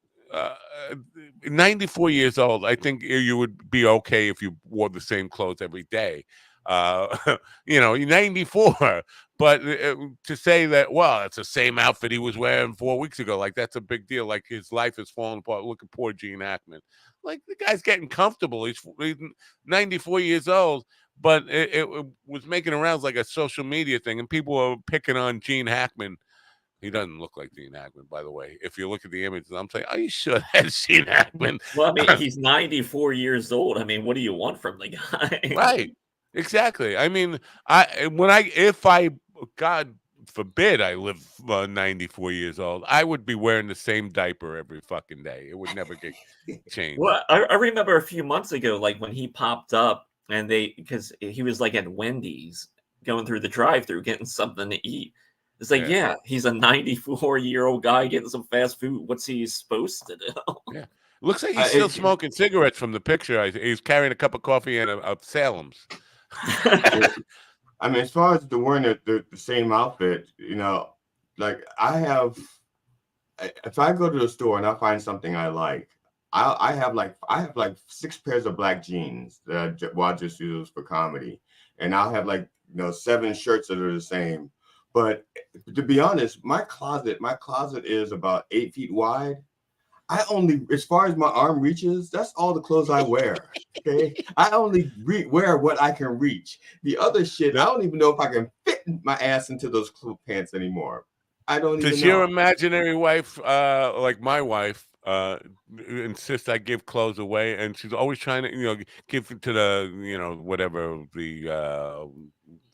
94 years old, I think you would be okay if you wore the same clothes every day. 94, but to say that, well, it's the same outfit he was wearing 4 weeks ago, like that's a big deal. Like his life is falling apart. Look at poor Gene Hackman. Like, the guy's getting comfortable. He's 94 years old, but it was making rounds like a social media thing, and people are picking on Gene Hackman. He doesn't look like Gene Hackman, by the way. If you look at the images, I'm saying, are you sure that's Gene Hackman? Well, I mean, he's 94 years old. I mean, what do you want from the guy? Right. Exactly. I mean, God forbid I live 94 years old, I would be wearing the same diaper every fucking day. It would never get changed. Well, I remember a few months ago, like when he popped up and because he was like at Wendy's going through the drive-through getting something to eat. It's like, yeah, he's a 94-year-old guy getting some fast food. What's he supposed to do? Yeah. Looks like he's still smoking cigarettes from the picture. He's carrying a cup of coffee and a Salem's. I mean, as far as the wearing the same outfit, like if I go to the store and I find something I like, I have like 6 pairs of black jeans that I just use for comedy, and I'll have like 7 shirts that are the same. But to be honest, my closet is about 8 feet wide. I only, as far as my arm reaches, that's all the clothes I wear. Okay, I only wear what I can reach. The other shit, I don't even know if I can fit my ass into those pants anymore. I don't even know. Does your imaginary wife, like my wife, insist I give clothes away, and she's always trying to, give it to the, whatever the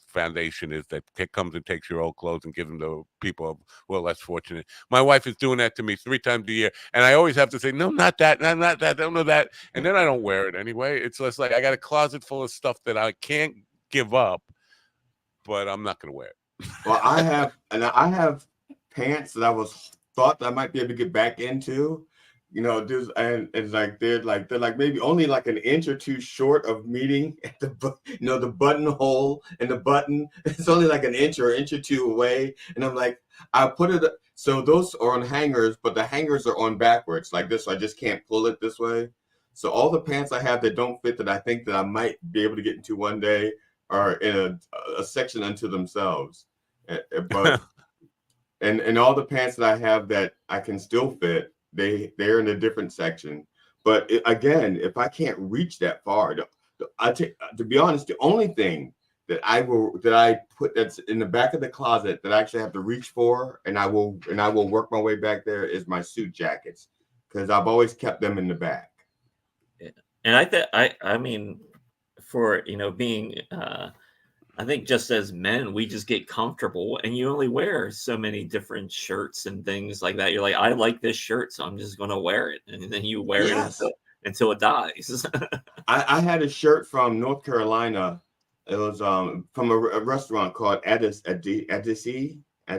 foundation is that comes and takes your old clothes and gives them to people who are less fortunate. My wife is doing that to me 3 times a year, and I always have to say, no, not that, not that, don't know that, and then I don't wear it anyway. It's just like I got a closet full of stuff that I can't give up, but I'm not going to wear it. Well, I have pants that I thought that I might be able to get back into. And it's like they're like maybe only like an inch or 2 short of meeting at the buttonhole and the button. It's only like an inch or 2 away, and I'm like, I put it. So those are on hangers, but the hangers are on backwards like this, so I just can't pull it this way. So all the pants I have that don't fit that I think that I might be able to get into one day are in a section unto themselves, but and all the pants that I have that I can still fit. They're in a different section, but again, if I can't reach that far, to be honest, the only thing that I put that's in the back of the closet that I actually have to reach for, and I will work my way back there, is my suit jackets, because I've always kept them in the back. Yeah. And I mean, for being I think just as men, we just get comfortable, and you only wear so many different shirts and things like that. You're like, I like this shirt, so I'm just going to wear it. And then you wear it until it dies. I had a shirt from North Carolina. It was from a restaurant called Edisi. I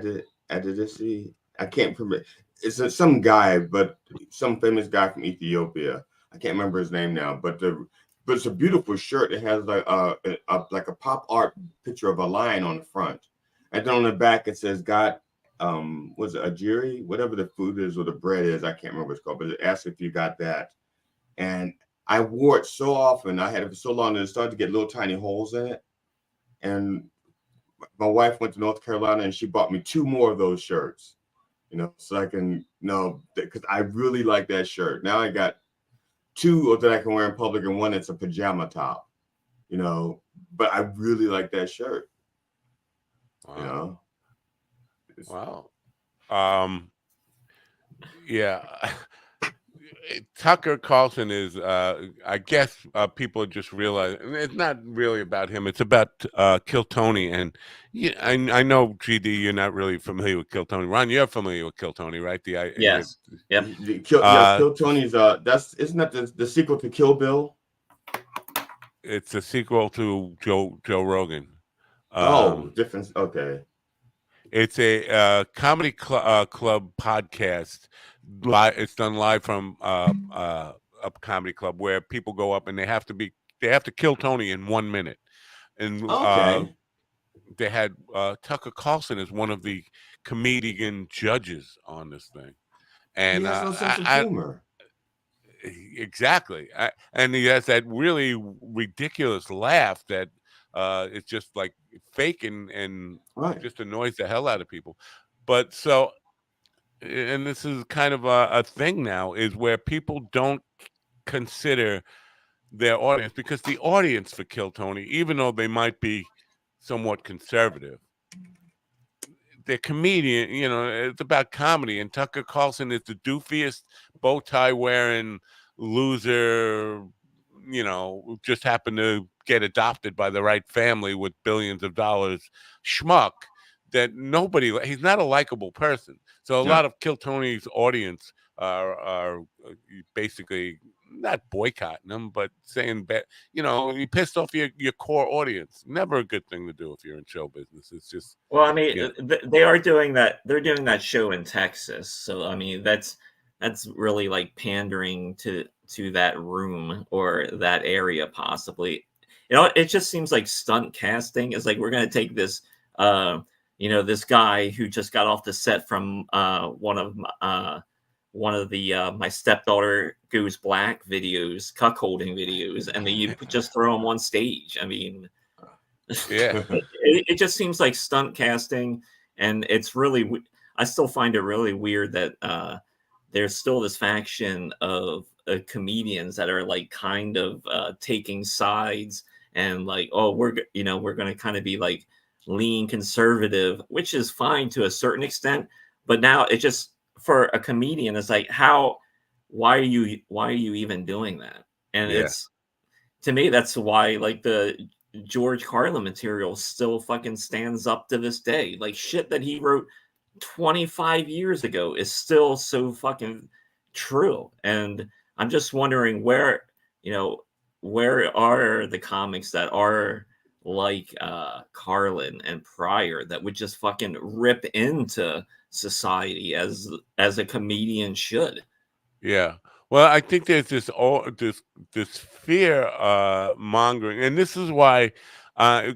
can't remember. It's some guy, but some famous guy from Ethiopia. I can't remember his name now, but it's a beautiful shirt. It has like a pop art picture of a lion on the front, and then on the back it says "God, was it ajiri? Whatever the food is or the bread is, I can't remember what it's called, but it asks if you got that." And I wore it so often. I had it for so long that it started to get little tiny holes in it. And my wife went to North Carolina and she bought me 2 more of those shirts, so I can because I really like that shirt. Now I got 2 that I can wear in public, and one that's a pajama top, but I really like that shirt. Wow. Wow. Yeah. Tucker Carlson is, I guess people just realize it's not really about him. It's about Kill Tony. And I know, GD, you're not really familiar with Kill Tony. Ron, you're familiar with Kill Tony, right? Yes. Yep. Kill Tony's, isn't that the sequel to Kill Bill? It's a sequel to Joe Rogan. Different. Okay. It's a comedy club podcast. It's done live from a comedy club where people go up and they have to kill Tony in 1 minute. And they had Tucker Carlson as one of the comedian judges on this thing. And he has no sense of humor. Exactly. And he has that really ridiculous laugh that it's just like fake and just annoys the hell out of people. But so, and this is kind of a thing now, is where people don't consider their audience, because the audience for Kill Tony, even though they might be somewhat conservative, they're comedian, it's about comedy, and Tucker Carlson is the doofiest bow tie wearing loser, just happened to get adopted by the right family with billions of dollars schmuck that he's not a likable person. So a No. lot of Kill Tony's audience are basically not boycotting him, but saying that, you pissed off your core audience. Never a good thing to do if you're in show business. It's just, Well, I mean, yeah, they are doing that. They're doing that show in Texas, so I mean, that's really like pandering to that room or that area, possibly. It just seems like stunt casting is like, we're gonna take this, this guy who just got off the set from one of the my stepdaughter goes black videos, cuckolding videos, and then you just throw him on stage. I mean, yeah, it just seems like stunt casting, and it's really I still find it really weird that there's still this faction of comedians that are like kind of taking sides, and like, oh, we're going to kind of be like lean conservative, which is fine to a certain extent, but now it just, for a comedian, it's like, why are you even doing that? And yeah, it's, to me, that's why like the George Carlin material still fucking stands up to this day. Like, shit that he wrote 25 years ago is still so fucking true. And I'm just wondering where are the comics that are like Carlin and Pryor that would just fucking rip into society as a comedian should. yeah. Well, I think there's this fear mongering, and this is why I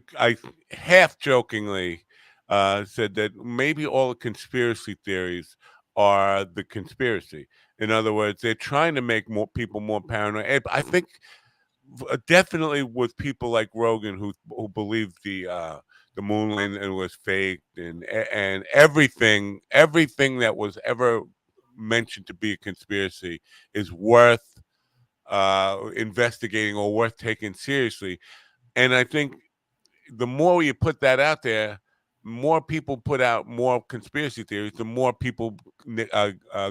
half jokingly said that maybe all the conspiracy theories are the conspiracy. In other words, they're trying to make more people more paranoid. I think definitely with people like Rogan who believed the moon landing was fake, and everything that was ever mentioned to be a conspiracy is worth investigating or worth taking seriously. And I think the more you put that out there, more people put out more conspiracy theories, the more people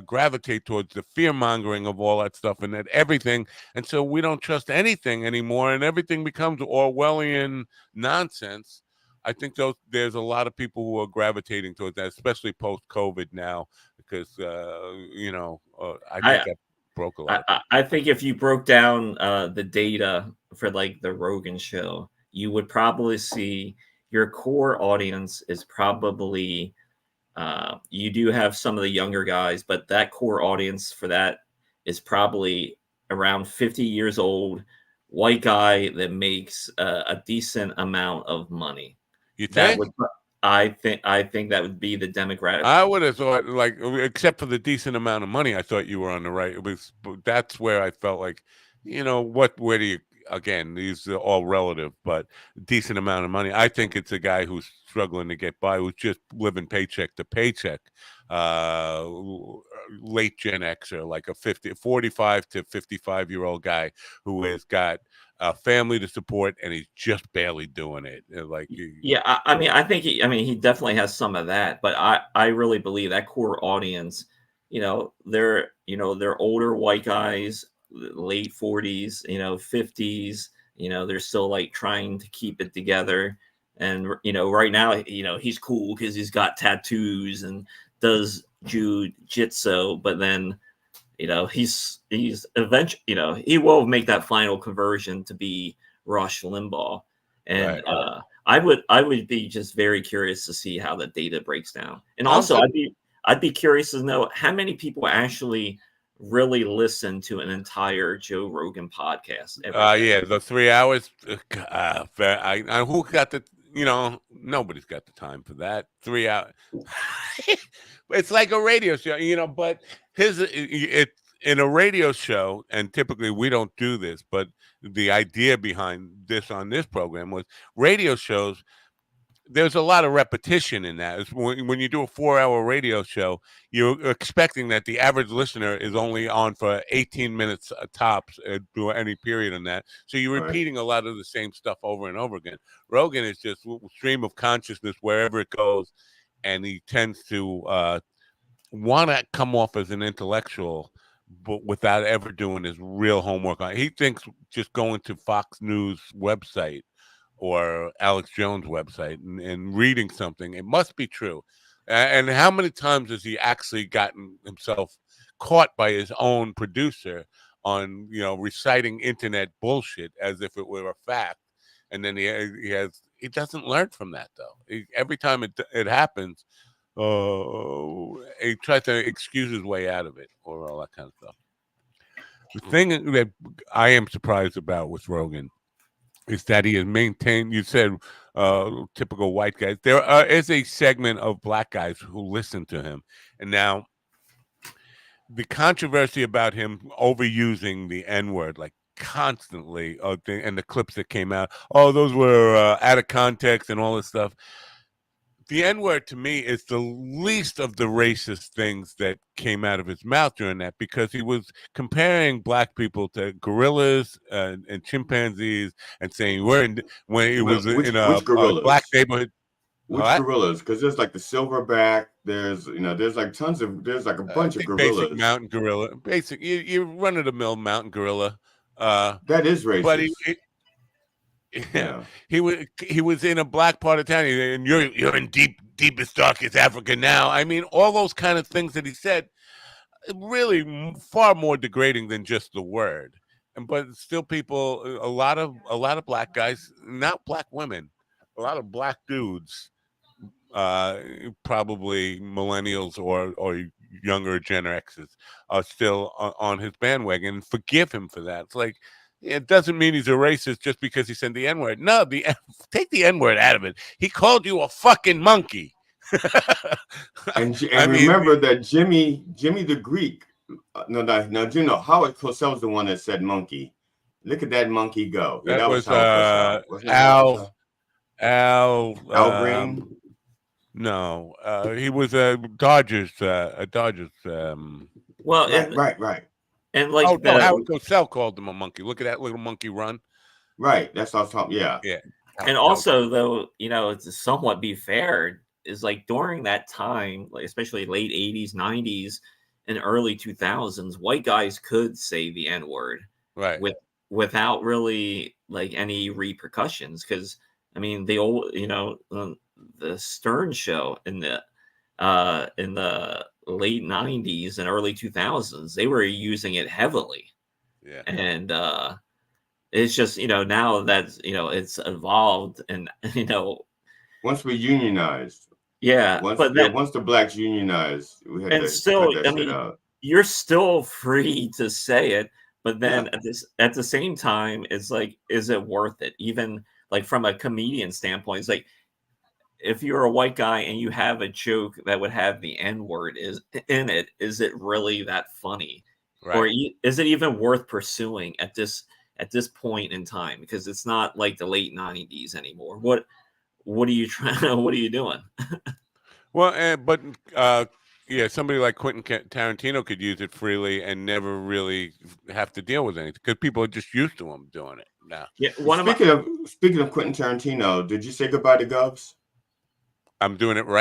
gravitate towards the fear mongering of all that stuff and that everything. And so we don't trust anything anymore, and everything becomes Orwellian nonsense. I think there's a lot of people who are gravitating towards that, especially post COVID now, because I think I that broke a lot of people. I think if you broke down the data for like the Rogan show, you would probably see your core audience is probably you do have some of the younger guys, but that core audience for that is probably around 50 years old, white guy that makes a decent amount of money. You That think? would, I think that would be the demographic. I would have thought, like, except for the decent amount of money, I thought you were on the right. That's where I felt like, where do you, again, these are all relative, but decent amount of money. I think it's a guy who's struggling to get by, who's just living paycheck to paycheck. Uh, Late Gen Xer, like a 45 to 55-year-old guy who has got a family to support and he's just barely doing it. Like, Yeah, I mean, I mean, he definitely has some of that, but I really believe that core audience, they're older white guys, late 40s, 50s, they're still like trying to keep it together. And right now, he's cool because he's got tattoos and does jujitsu, but then he's eventually, he will make that final conversion to be Rush Limbaugh. And right. I would be just very curious to see how the data breaks down. And I'm also, su- I'd be curious to know how many people actually really listen to an entire Joe Rogan podcast every day. Yeah, the 3 hours. Who got nobody's got the time for that. 3 hours. It's like a radio show, but it's in a radio show, and typically we don't do this, but the idea behind this on this program was radio shows. There's a lot of repetition in that. When you do a 4-hour radio show, you're expecting that the average listener is only on for 18 minutes tops through any period in that. So you're Right. repeating a lot of the same stuff over and over again. Rogan is just stream of consciousness wherever it goes, and he tends to want to come off as an intellectual, but without ever doing his real homework on. He thinks just going to Fox News website or Alex Jones' website and reading something, it must be true. And how many times has he actually gotten himself caught by his own producer on, reciting internet bullshit as if it were a fact? And then he doesn't learn from that though. Every time it happens, he tries to excuse his way out of it or all that kind of stuff. The thing that I am surprised about with Rogan is that he has maintained. You said typical white guys. There is a segment of black guys who listen to him, and now the controversy about him overusing the N-word like constantly, and the clips that came out, those were out of context and all this stuff. The N-word to me is the least of the racist things that came out of his mouth during that, because he was comparing black people to gorillas and chimpanzees and saying when it was in a black neighborhood. Which gorillas? Because there's like the silverback. There's there's like a bunch of gorillas. Basic mountain gorilla. You run of the mill mountain gorilla. That is racist. But he was in a black part of town, and you're in deepest darkest Africa now. I mean, all those kind of things that he said, really far more degrading than just the word. But still, people, a lot of black guys, not black women, a lot of black dudes, probably millennials or younger Gen X's, are still on his bandwagon and forgive him for that. It's like, it doesn't mean he's a racist just because he said the N-word. No, take the N-word out of it. He called you a fucking monkey. and remember that Jimmy the Greek. No, Howard Cosell's the one that said monkey. Look at that monkey go. That was Al Green. No, he was a Dodgers. Well, right. And like Howard Cosell called him a monkey. Look at that little monkey run. Right. That's what I was talking. Yeah. And also, though, to somewhat be fair, is like during that time, like especially late 80s, 90s, and early 2000s, white guys could say the N-word, right, without really like any repercussions. Because I mean, the old, the Stern Show in the late 90s and early 2000s, they were using it heavily. Yeah. And it's just, now that's, it's evolved, and, once we unionized. Yeah. Once the blacks unionized, we had to still, cut that shit out. You're still free to say it, but then at the same time, it's like, is it worth it? Even like from a comedian standpoint, it's like, if you're a white guy and you have a joke that would have the N-word is it really that funny? Right. Or is it even worth pursuing at this point in time? Because it's not like the late 90s anymore. What are you trying? What are you doing? Well, but somebody like Quentin Tarantino could use it freely and never really have to deal with anything, because people are just used to him doing it now. Yeah. Speaking of Quentin Tarantino, did you say goodbye to Govs? I'm doing it right